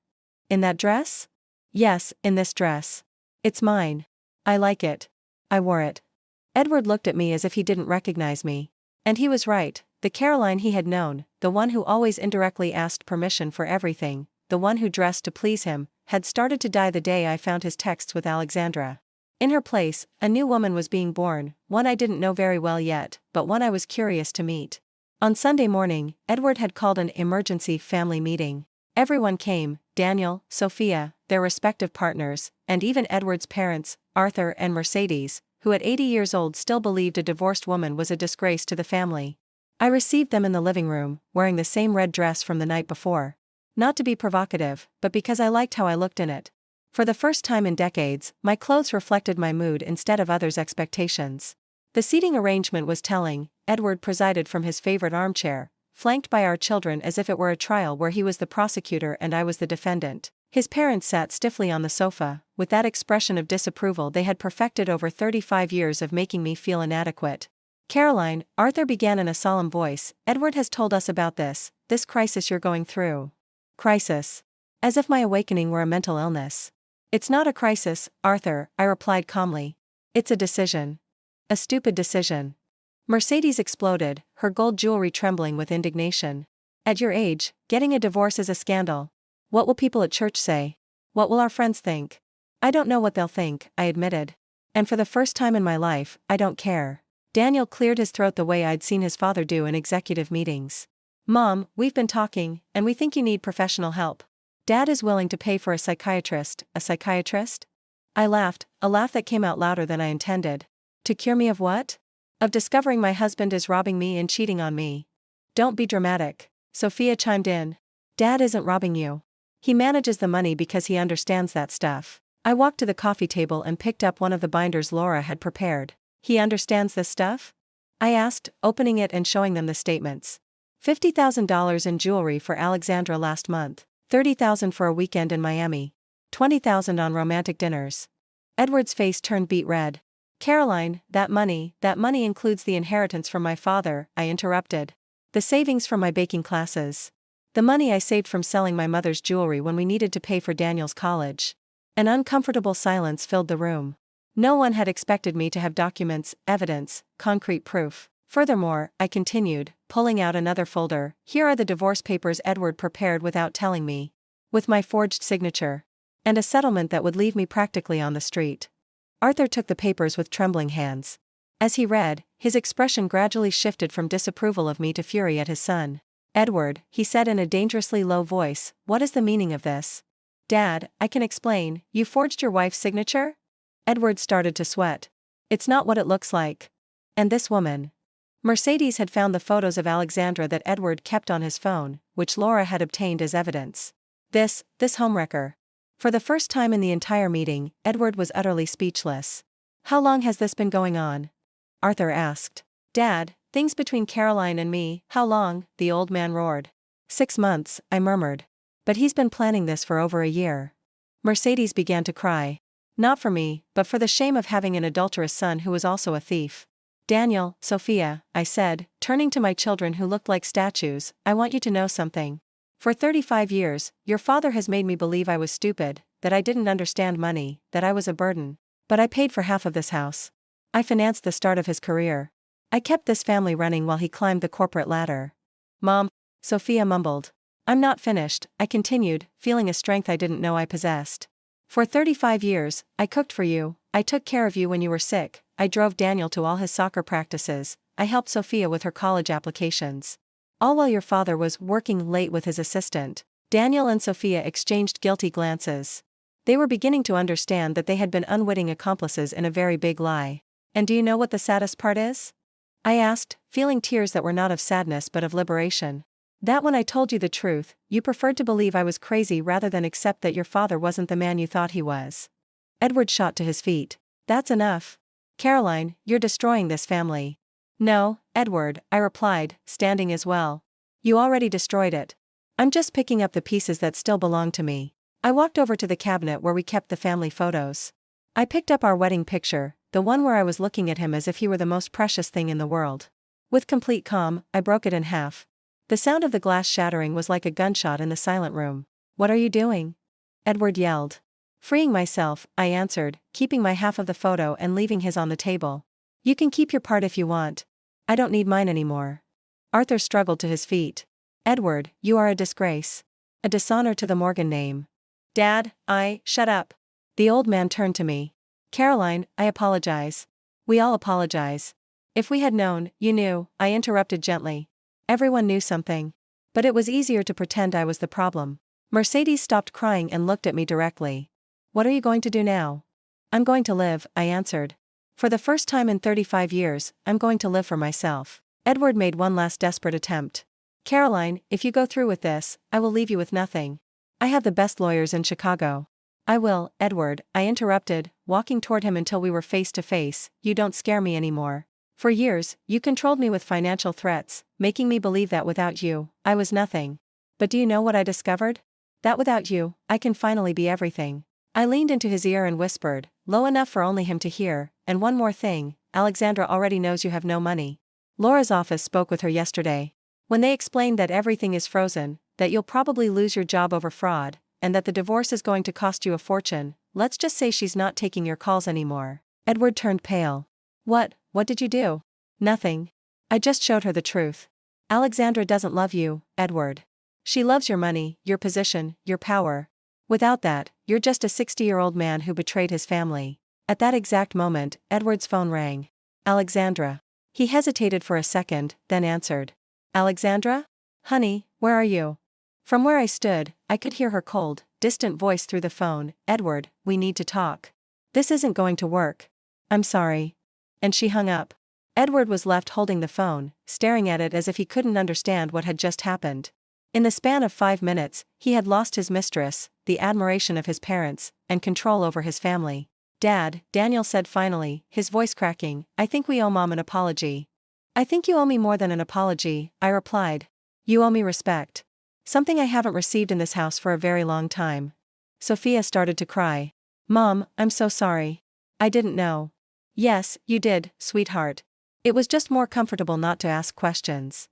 "In that dress?" "Yes, in this dress. It's mine. I like it. I wore it." Edward looked at me as if he didn't recognize me. And he was right. The Caroline he had known, the one who always indirectly asked permission for everything, the one who dressed to please him, had started to die the day I found his texts with Alexandra. In her place, a new woman was being born, one I didn't know very well yet, but one I was curious to meet. On Sunday morning, Edward had called an emergency family meeting. Everyone came: Daniel, Sophia, their respective partners, and even Edward's parents, Arthur and Mercedes, who at 80 years old still believed a divorced woman was a disgrace to the family. I received them in the living room, wearing the same red dress from the night before. Not to be provocative, but because I liked how I looked in it. For the first time in decades, my clothes reflected my mood instead of others' expectations. The seating arrangement was telling. Edward presided from his favorite armchair, flanked by our children as if it were a trial where he was the prosecutor and I was the defendant. His parents sat stiffly on the sofa, with that expression of disapproval they had perfected over 35 years of making me feel inadequate. Caroline, Arthur began in a solemn voice, Edward has told us about this crisis you're going through. Crisis. As if my awakening were a mental illness. It's not a crisis, Arthur, I replied calmly. It's a decision. A stupid decision. Mercedes exploded, her gold jewelry trembling with indignation. At your age, getting a divorce is a scandal. What will people at church say? What will our friends think? I don't know what they'll think, I admitted. And for the first time in my life, I don't care. Daniel cleared his throat the way I'd seen his father do in executive meetings. Mom, we've been talking, and we think you need professional help. Dad is willing to pay for a psychiatrist. A psychiatrist? I laughed, a laugh that came out louder than I intended. To cure me of what? Of discovering my husband is robbing me and cheating on me. Don't be dramatic, Sophia chimed in. Dad isn't robbing you. He manages the money because he understands that stuff. I walked to the coffee table and picked up one of the binders Laura had prepared. He understands this stuff? I asked, opening it and showing them the statements. $50,000 in jewelry for Alexandra last month, $30,000 for a weekend in Miami, $20,000 on romantic dinners. Edward's face turned beet red. Caroline, that money includes the inheritance from my father, I interrupted. The savings from my baking classes. The money I saved from selling my mother's jewelry when we needed to pay for Daniel's college. An uncomfortable silence filled the room. No one had expected me to have documents, evidence, concrete proof. Furthermore, I continued, pulling out another folder, here are the divorce papers Edward prepared without telling me. With my forged signature. And a settlement that would leave me practically on the street. Arthur took the papers with trembling hands. As he read, his expression gradually shifted from disapproval of me to fury at his son. Edward, he said in a dangerously low voice, what is the meaning of this? Dad, I can explain, you forged your wife's signature? Edward started to sweat. It's not what it looks like. And this woman. Mercedes had found the photos of Alexandra that Edward kept on his phone, which Laura had obtained as evidence. This homewrecker. For the first time in the entire meeting, Edward was utterly speechless. How long has this been going on? Arthur asked. Dad, things between Caroline and me, how long? The old man roared. 6 months, I murmured. But he's been planning this for over a year. Mercedes began to cry. Not for me, but for the shame of having an adulterous son who was also a thief. Daniel, Sophia, I said, turning to my children who looked like statues, I want you to know something. For 35 years, your father has made me believe I was stupid, that I didn't understand money, that I was a burden. But I paid for half of this house. I financed the start of his career. I kept this family running while he climbed the corporate ladder. Mom, Sophia mumbled. I'm not finished, I continued, feeling a strength I didn't know I possessed. For 35 years, I cooked for you, I took care of you when you were sick, I drove Daniel to all his soccer practices, I helped Sophia with her college applications. All while your father was working late with his assistant. Daniel and Sophia exchanged guilty glances. They were beginning to understand that they had been unwitting accomplices in a very big lie. And do you know what the saddest part is? I asked, feeling tears that were not of sadness but of liberation. That when I told you the truth, you preferred to believe I was crazy rather than accept that your father wasn't the man you thought he was. Edward shot to his feet. That's enough. Caroline, you're destroying this family. No, Edward, I replied, standing as well. You already destroyed it. I'm just picking up the pieces that still belong to me. I walked over to the cabinet where we kept the family photos. I picked up our wedding picture, the one where I was looking at him as if he were the most precious thing in the world. With complete calm, I broke it in half. The sound of the glass shattering was like a gunshot in the silent room. What are you doing? Edward yelled. Freeing myself, I answered, keeping my half of the photo and leaving his on the table. You can keep your part if you want. I don't need mine anymore. Arthur struggled to his feet. Edward, you are a disgrace. A dishonor to the Morgan name. Dad, shut up. The old man turned to me. Caroline, I apologize. We all apologize. If we had known, you knew, I interrupted gently. Everyone knew something. But it was easier to pretend I was the problem. Mercedes stopped crying and looked at me directly. What are you going to do now? I'm going to live, I answered. For the first time in 35 years, I'm going to live for myself. Edward made one last desperate attempt. Caroline, if you go through with this, I will leave you with nothing. I have the best lawyers in Chicago. I will, Edward, I interrupted, walking toward him until we were face to face. You don't scare me anymore. For years, you controlled me with financial threats, making me believe that without you, I was nothing. But do you know what I discovered? That without you, I can finally be everything. I leaned into his ear and whispered, low enough for only him to hear, and one more thing, Alexandra already knows you have no money. Laura's office spoke with her yesterday. When they explained that everything is frozen, that you'll probably lose your job over fraud, and that the divorce is going to cost you a fortune, let's just say she's not taking your calls anymore. Edward turned pale. What did you do? Nothing. I just showed her the truth. Alexandra doesn't love you, Edward. She loves your money, your position, your power. Without that, you're just a 60-year-old man who betrayed his family. At that exact moment, Edward's phone rang. Alexandra. He hesitated for a second, then answered. Alexandra? Honey, where are you? From where I stood, I could hear her cold, distant voice through the phone. Edward, we need to talk. This isn't going to work. I'm sorry. And she hung up. Edward was left holding the phone, staring at it as if he couldn't understand what had just happened. In the span of 5 minutes, he had lost his mistress, the admiration of his parents, and control over his family. Dad, Daniel said finally, his voice cracking, I think we owe Mom an apology. I think you owe me more than an apology, I replied. You owe me respect. Something I haven't received in this house for a very long time. Sophia started to cry. Mom, I'm so sorry. I didn't know. Yes, you did, sweetheart. It was just more comfortable not to ask questions.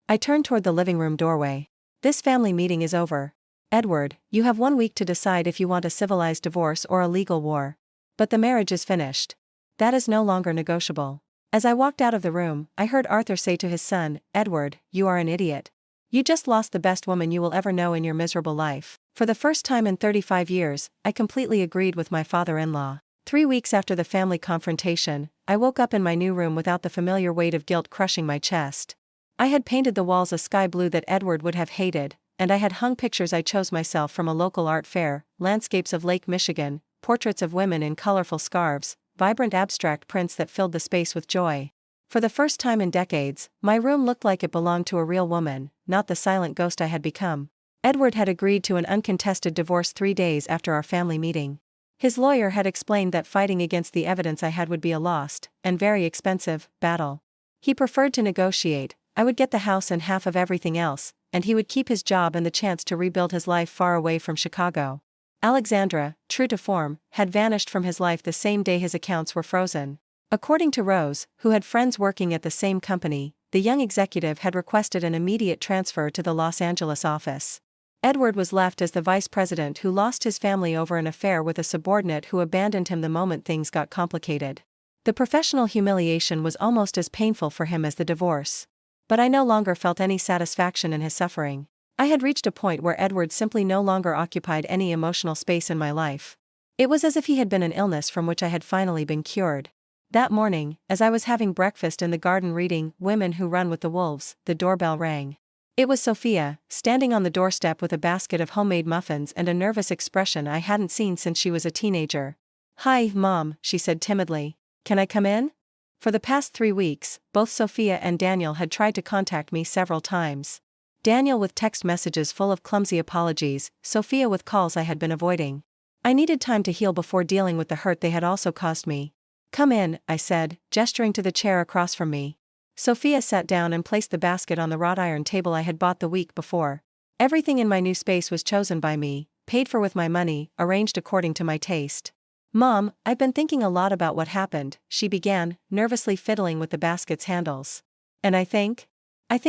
I turned toward the living room doorway. This family meeting is over. Edward, you have 1 week to decide if you want a civilized divorce or a legal war. But the marriage is finished. That is no longer negotiable. As I walked out of the room, I heard Arthur say to his son, Edward, you are an idiot. You just lost the best woman you will ever know in your miserable life. For the first time in 35 years, I completely agreed with my father-in-law. 3 weeks after the family confrontation, I woke up in my new room without the familiar weight of guilt crushing my chest. I had painted the walls a sky blue that Edward would have hated, and I had hung pictures I chose myself from a local art fair, landscapes of Lake Michigan, portraits of women in colorful scarves, vibrant abstract prints that filled the space with joy. For the first time in decades, my room looked like it belonged to a real woman, not the silent ghost I had become. Edward had agreed to an uncontested divorce 3 days after our family meeting. His lawyer had explained that fighting against the evidence I had would be a lost, and very expensive, battle. He preferred to negotiate. I would get the house and half of everything else, and he would keep his job and the chance to rebuild his life far away from Chicago. Alexandra, true to form, had vanished from his life the same day his accounts were frozen. According to Rose, who had friends working at the same company, the young executive had requested an immediate transfer to the Los Angeles office. Edward was left as the vice president who lost his family over an affair with a subordinate who abandoned him the moment things got complicated. The professional humiliation was almost as painful for him as the divorce. But I no longer felt any satisfaction in his suffering. I had reached a point where Edward simply no longer occupied any emotional space in my life. It was as if he had been an illness from which I had finally been cured. That morning, as I was having breakfast in the garden reading Women Who Run with the Wolves, the doorbell rang. It was Sophia, standing on the doorstep with a basket of homemade muffins and a nervous expression I hadn't seen since she was a teenager. Hi, Mom, she said timidly. Can I come in? For the past 3 weeks, both Sophia and Daniel had tried to contact me several times. Daniel with text messages full of clumsy apologies, Sophia with calls I had been avoiding. I needed time to heal before dealing with the hurt they had also caused me. Come in, I said, gesturing to the chair across from me. Sophia sat down and placed the basket on the wrought iron table I had bought the week before. Everything in my new space was chosen by me, paid for with my money, arranged according to my taste. Mom, I've been thinking a lot about what happened, she began, nervously fiddling with the basket's handles. And I think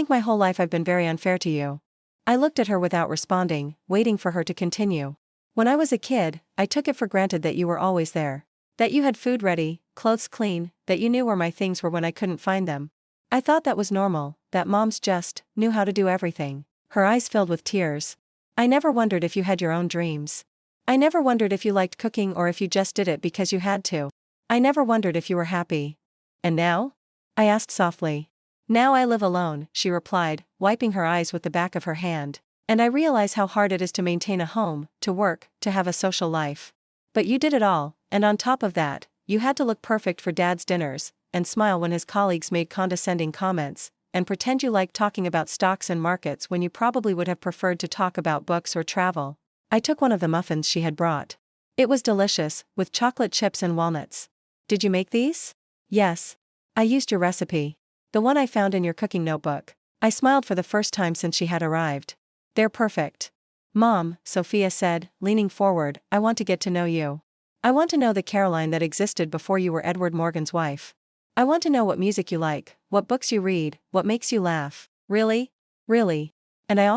my whole life I've been very unfair to you. I looked at her without responding, waiting for her to continue. When I was a kid, I took it for granted that you were always there. That you had food ready, clothes clean, that you knew where my things were when I couldn't find them. I thought that was normal, that moms just knew how to do everything. Her eyes filled with tears. I never wondered if you had your own dreams. I never wondered if you liked cooking or if you just did it because you had to. I never wondered if you were happy. And now? I asked softly. Now I live alone, she replied, wiping her eyes with the back of her hand. And I realize how hard it is to maintain a home, to work, to have a social life. But you did it all, and on top of that, you had to look perfect for Dad's dinners, and smile when his colleagues made condescending comments, and pretend you liked talking about stocks and markets when you probably would have preferred to talk about books or travel. I took one of the muffins she had brought. It was delicious, with chocolate chips and walnuts. Did you make these? Yes. I used your recipe. The one I found in your cooking notebook. I smiled for the first time since she had arrived. They're perfect. Mom, Sophia said, leaning forward, I want to get to know you. I want to know the Caroline that existed before you were Edward Morgan's wife. I want to know what music you like, what books you read, what makes you laugh. Really? Really? And I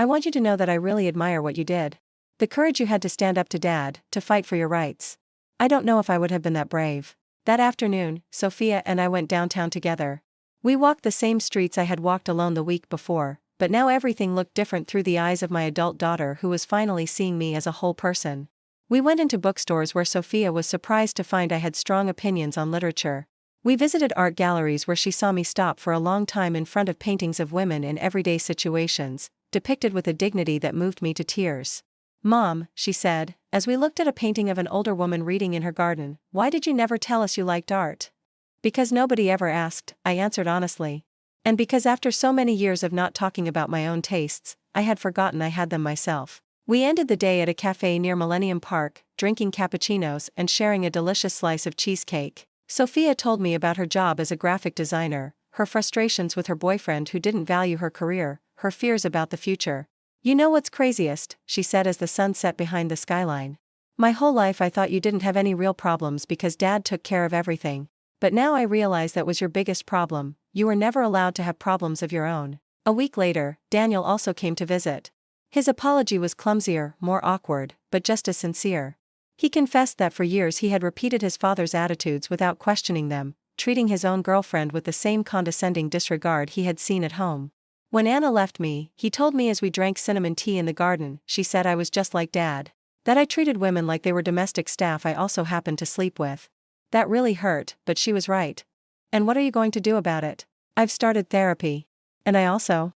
want you to know that I really admire what you did. The courage you had to stand up to Dad, to fight for your rights. I don't know if I would have been that brave. That afternoon, Sophia and I went downtown together. We walked the same streets I had walked alone the week before, but now everything looked different through the eyes of my adult daughter who was finally seeing me as a whole person. We went into bookstores where Sophia was surprised to find I had strong opinions on literature. We visited art galleries where she saw me stop for a long time in front of paintings of women in everyday situations, depicted with a dignity that moved me to tears. "Mom," she said, as we looked at a painting of an older woman reading in her garden, "why did you never tell us you liked art?" "Because nobody ever asked," I answered honestly. "And because after so many years of not talking about my own tastes, I had forgotten I had them myself." We ended the day at a cafe near Millennium Park, drinking cappuccinos and sharing a delicious slice of cheesecake. Sophia told me about her job as a graphic designer, her frustrations with her boyfriend who didn't value her career, her fears about the future. "You know what's craziest," she said as the sun set behind the skyline. "My whole life I thought you didn't have any real problems because Dad took care of everything. But now I realize that was your biggest problem, you were never allowed to have problems of your own." A week later, Daniel also came to visit. His apology was clumsier, more awkward, but just as sincere. He confessed that for years he had repeated his father's attitudes without questioning them, treating his own girlfriend with the same condescending disregard he had seen at home. When Anna left me, he told me as we drank cinnamon tea in the garden, she said I was just like Dad. That I treated women like they were domestic staff I also happened to sleep with. That really hurt, but she was right. "And what are you going to do about it?" "I've started therapy. And I also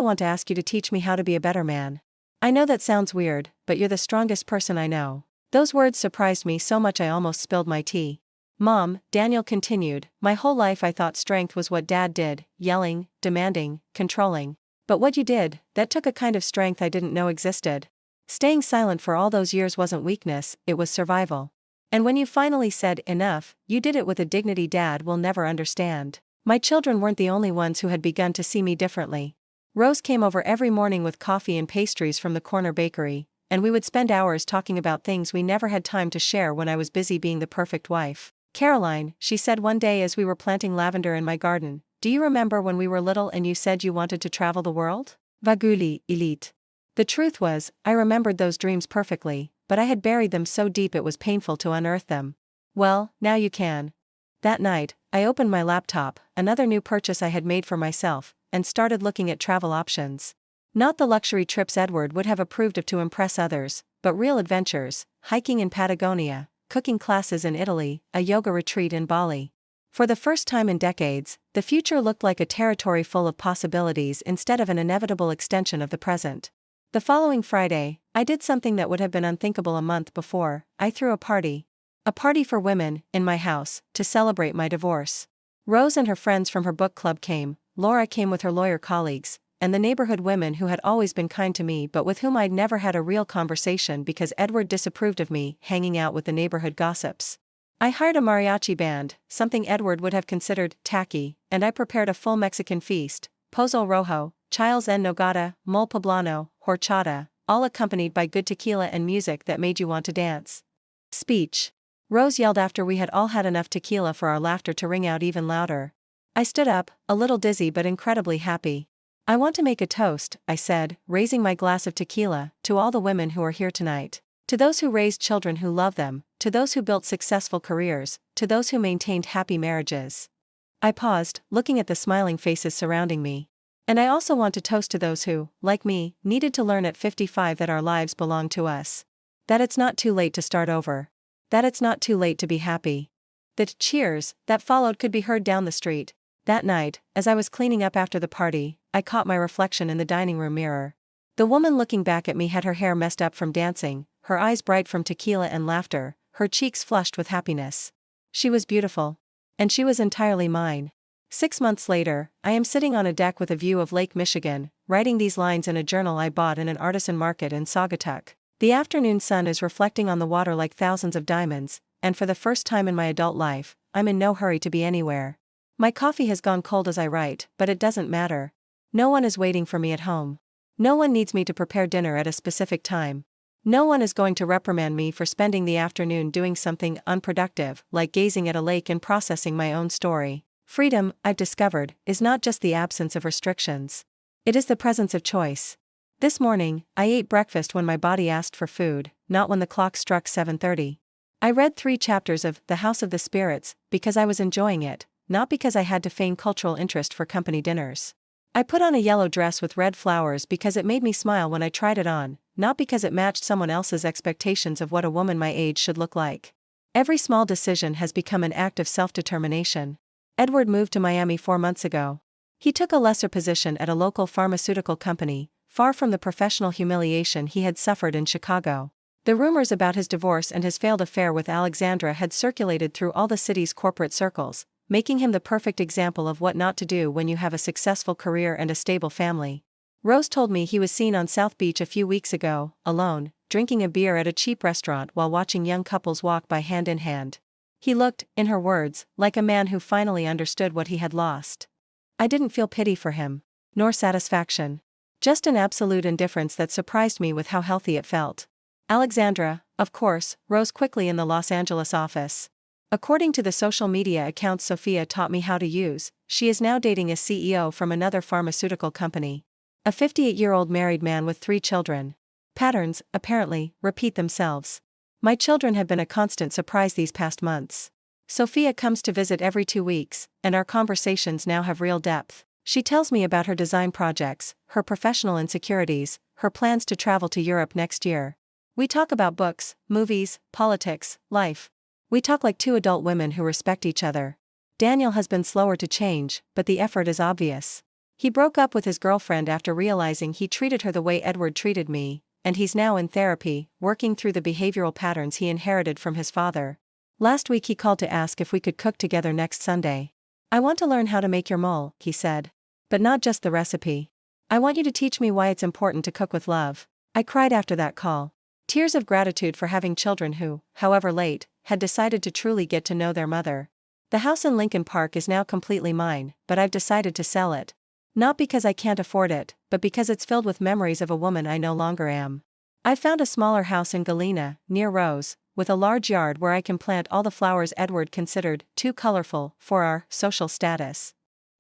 want to ask you to teach me how to be a better man." "I know that sounds weird, but you're the strongest person I know." Those words surprised me so much I almost spilled my tea. "Mom," Daniel continued, "my whole life I thought strength was what Dad did, yelling, demanding, controlling. But what you did, that took a kind of strength I didn't know existed. Staying silent for all those years wasn't weakness, it was survival. And when you finally said enough, you did it with a dignity Dad will never understand." My children weren't the only ones who had begun to see me differently. Rose came over every morning with coffee and pastries from the corner bakery, and we would spend hours talking about things we never had time to share when I was busy being the perfect wife. "Caroline," she said one day as we were planting lavender in my garden, "do you remember when we were little and you said you wanted to travel the world?" Vaguli, elite. The truth was, I remembered those dreams perfectly, but I had buried them so deep it was painful to unearth them. "Well, now you can." That night, I opened my laptop, another new purchase I had made for myself, and started looking at travel options. Not the luxury trips Edward would have approved of to impress others, but real adventures, hiking in Patagonia, cooking classes in Italy, a yoga retreat in Bali. For the first time in decades, the future looked like a territory full of possibilities instead of an inevitable extension of the present. The following Friday, I did something that would have been unthinkable a month before. I threw a party. A party for women, in my house, to celebrate my divorce. Rose and her friends from her book club came, Laura came with her lawyer colleagues, and the neighborhood women who had always been kind to me but with whom I'd never had a real conversation because Edward disapproved of me hanging out with the neighborhood gossips. I hired a mariachi band, something Edward would have considered tacky, and I prepared a full Mexican feast, pozole rojo, chiles en nogada, mole poblano, horchata, all accompanied by good tequila and music that made you want to dance. Speech. Rose yelled after we had all had enough tequila for our laughter to ring out even louder. I stood up, a little dizzy but incredibly happy. "I want to make a toast," I said, raising my glass of tequila, "to all the women who are here tonight. To those who raised children who love them, to those who built successful careers, to those who maintained happy marriages." I paused, looking at the smiling faces surrounding me. "And I also want to toast to those who, like me, needed to learn at 55 that our lives belong to us. That it's not too late to start over. That it's not too late to be happy." The cheers that followed could be heard down the street. That night, as I was cleaning up after the party, I caught my reflection in the dining room mirror. The woman looking back at me had her hair messed up from dancing, her eyes bright from tequila and laughter, her cheeks flushed with happiness. She was beautiful. And she was entirely mine. 6 months later, I am sitting on a deck with a view of Lake Michigan, writing these lines in a journal I bought in an artisan market in Saugatuck. The afternoon sun is reflecting on the water like thousands of diamonds, and for the first time in my adult life, I'm in no hurry to be anywhere. My coffee has gone cold as I write, but it doesn't matter. No one is waiting for me at home. No one needs me to prepare dinner at a specific time. No one is going to reprimand me for spending the afternoon doing something unproductive, like gazing at a lake and processing my own story. Freedom, I've discovered, is not just the absence of restrictions. It is the presence of choice. This morning, I ate breakfast when my body asked for food, not when the clock struck 7:30. I read 3 chapters of The House of the Spirits because I was enjoying it, not because I had to feign cultural interest for company dinners. I put on a yellow dress with red flowers because it made me smile when I tried it on, not because it matched someone else's expectations of what a woman my age should look like. Every small decision has become an act of self-determination. Edward moved to Miami 4 months ago. He took a lesser position at a local pharmaceutical company, far from the professional humiliation he had suffered in Chicago. The rumors about his divorce and his failed affair with Alexandra had circulated through all the city's corporate circles, making him the perfect example of what not to do when you have a successful career and a stable family. Rose told me he was seen on South Beach a few weeks ago, alone, drinking a beer at a cheap restaurant while watching young couples walk by hand in hand. He looked, in her words, like a man who finally understood what he had lost. I didn't feel pity for him, nor satisfaction. Just an absolute indifference that surprised me with how healthy it felt. Alexandra, of course, rose quickly in the Los Angeles office. According to the social media accounts Sophia taught me how to use, she is now dating a CEO from another pharmaceutical company. A 58-year-old married man with 3 children. Patterns, apparently, repeat themselves. My children have been a constant surprise these past months. Sophia comes to visit every 2 weeks, and our conversations now have real depth. She tells me about her design projects, her professional insecurities, her plans to travel to Europe next year. We talk about books, movies, politics, life. We talk like 2 adult women who respect each other. Daniel has been slower to change, but the effort is obvious. He broke up with his girlfriend after realizing he treated her the way Edward treated me, and he's now in therapy, working through the behavioral patterns he inherited from his father. Last week he called to ask if we could cook together next Sunday. I want to learn how to make your mole, he said. But not just the recipe. I want you to teach me why it's important to cook with love. I cried after that call. Tears of gratitude for having children who, however late, had decided to truly get to know their mother. The house in Lincoln Park is now completely mine, but I've decided to sell it. Not because I can't afford it, but because it's filled with memories of a woman I no longer am. I've found a smaller house in Galena, near Rose, with a large yard where I can plant all the flowers Edward considered too colorful for our social status.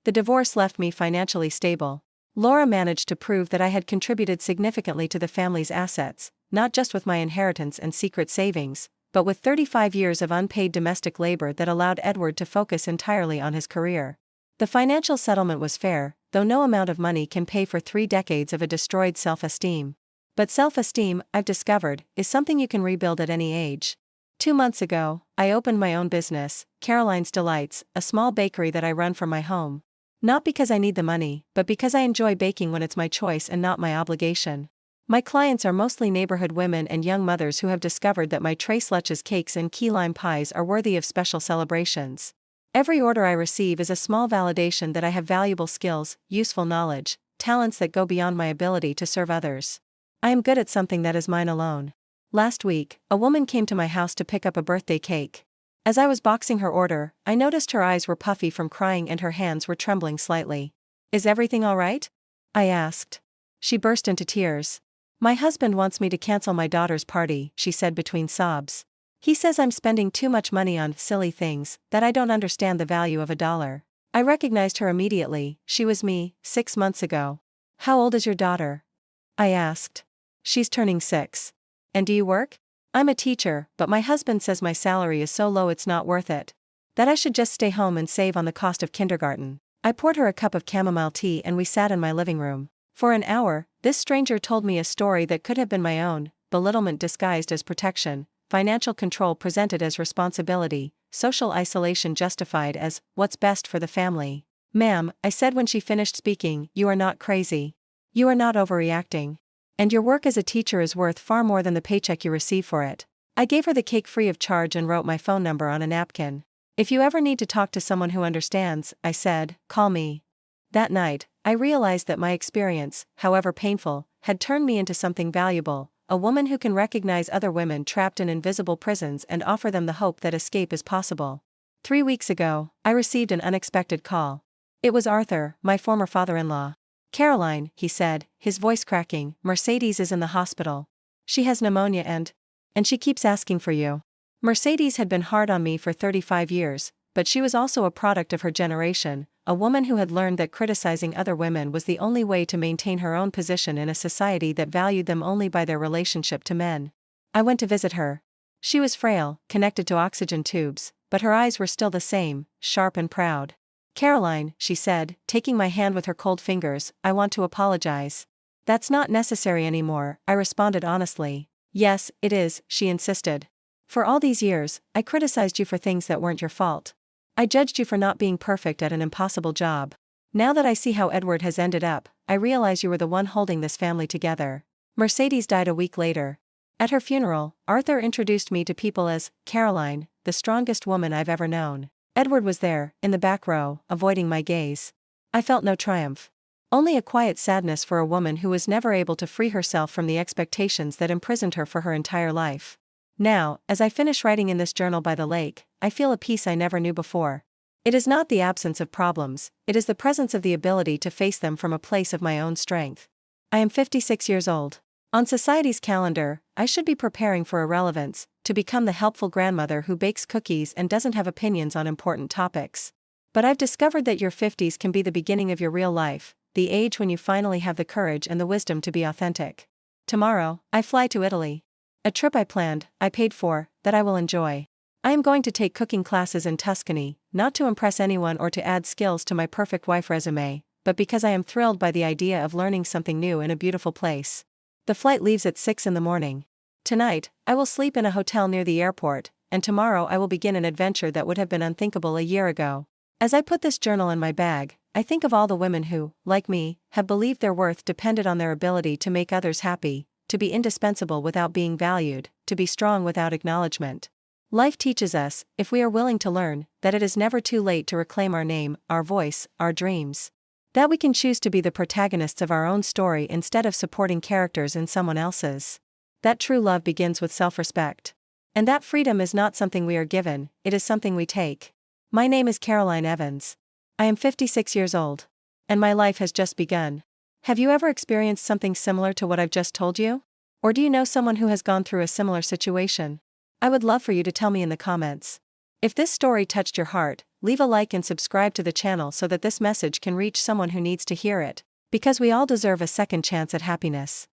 The divorce left me financially stable. Laura managed to prove that I had contributed significantly to the family's assets, not just with my inheritance and secret savings, but with 35 years of unpaid domestic labor that allowed Edward to focus entirely on his career. The financial settlement was fair, though no amount of money can pay for 3 decades of a destroyed self-esteem. But self-esteem, I've discovered, is something you can rebuild at any age. 2 months ago, I opened my own business, Caroline's Delights, a small bakery that I run from my home. Not because I need the money, but because I enjoy baking when it's my choice and not my obligation. My clients are mostly neighborhood women and young mothers who have discovered that my Tres Leches cakes and key lime pies are worthy of special celebrations. Every order I receive is a small validation that I have valuable skills, useful knowledge, talents that go beyond my ability to serve others. I am good at something that is mine alone. Last week, a woman came to my house to pick up a birthday cake. As I was boxing her order, I noticed her eyes were puffy from crying and her hands were trembling slightly. "Is everything all right?" I asked. She burst into tears. "My husband wants me to cancel my daughter's party," she said between sobs. "He says I'm spending too much money on silly things, that I don't understand the value of $1. I recognized her immediately. She was me, 6 months ago. "How old is your daughter?" I asked. "She's turning 6. "And do you work?" "I'm a teacher, but my husband says my salary is so low it's not worth it. That I should just stay home and save on the cost of kindergarten." I poured her a cup of chamomile tea and we sat in my living room. For an hour, this stranger told me a story that could have been my own: belittlement disguised as protection, financial control presented as responsibility, social isolation justified as what's best for the family. "Ma'am," I said when she finished speaking, "you are not crazy. You are not overreacting. And your work as a teacher is worth far more than the paycheck you receive for it." I gave her the cake free of charge and wrote my phone number on a napkin. "If you ever need to talk to someone who understands," I said, "call me." That night, I realized that my experience, however painful, had turned me into something valuable, a woman who can recognize other women trapped in invisible prisons and offer them the hope that escape is possible. 3 weeks ago, I received an unexpected call. It was Arthur, my former father-in-law. "Caroline," he said, his voice cracking, "Mercedes is in the hospital." She has pneumonia and she keeps asking for you. Mercedes had been hard on me for 35 years, but she was also a product of her generation, a woman who had learned that criticizing other women was the only way to maintain her own position in a society that valued them only by their relationship to men. I went to visit her. She was frail, connected to oxygen tubes, but her eyes were still the same, sharp and proud. "Caroline," she said, taking my hand with her cold fingers, "I want to apologize." "That's not necessary anymore," I responded honestly. "Yes, it is," she insisted. "For all these years, I criticized you for things that weren't your fault. I judged you for not being perfect at an impossible job. Now that I see how Edward has ended up, I realize you were the one holding this family together." Mercedes died a week later. At her funeral, Arthur introduced me to people as Caroline, the strongest woman I've ever known. Edward was there, in the back row, avoiding my gaze. I felt no triumph. Only a quiet sadness for a woman who was never able to free herself from the expectations that imprisoned her for her entire life. Now, as I finish writing in this journal by the lake, I feel a peace I never knew before. It is not the absence of problems, it is the presence of the ability to face them from a place of my own strength. I am 56 years old. On society's calendar, I should be preparing for irrelevance, to become the helpful grandmother who bakes cookies and doesn't have opinions on important topics. But I've discovered that your 50s can be the beginning of your real life, the age when you finally have the courage and the wisdom to be authentic. Tomorrow, I fly to Italy. A trip I planned, I paid for, that I will enjoy. I am going to take cooking classes in Tuscany, not to impress anyone or to add skills to my perfect wife resume, but because I am thrilled by the idea of learning something new in a beautiful place. The flight leaves at 6 in the morning. Tonight, I will sleep in a hotel near the airport, and tomorrow I will begin an adventure that would have been unthinkable a year ago. As I put this journal in my bag, I think of all the women who, like me, have believed their worth depended on their ability to make others happy, to be indispensable without being valued, to be strong without acknowledgement. Life teaches us, if we are willing to learn, that it is never too late to reclaim our name, our voice, our dreams. That we can choose to be the protagonists of our own story instead of supporting characters in someone else's. That true love begins with self-respect. And that freedom is not something we are given, it is something we take. My name is Caroline Evans. I am 56 years old. And my life has just begun. Have you ever experienced something similar to what I've just told you? Or do you know someone who has gone through a similar situation? I would love for you to tell me in the comments. If this story touched your heart, leave a like and subscribe to the channel so that this message can reach someone who needs to hear it, because we all deserve a second chance at happiness.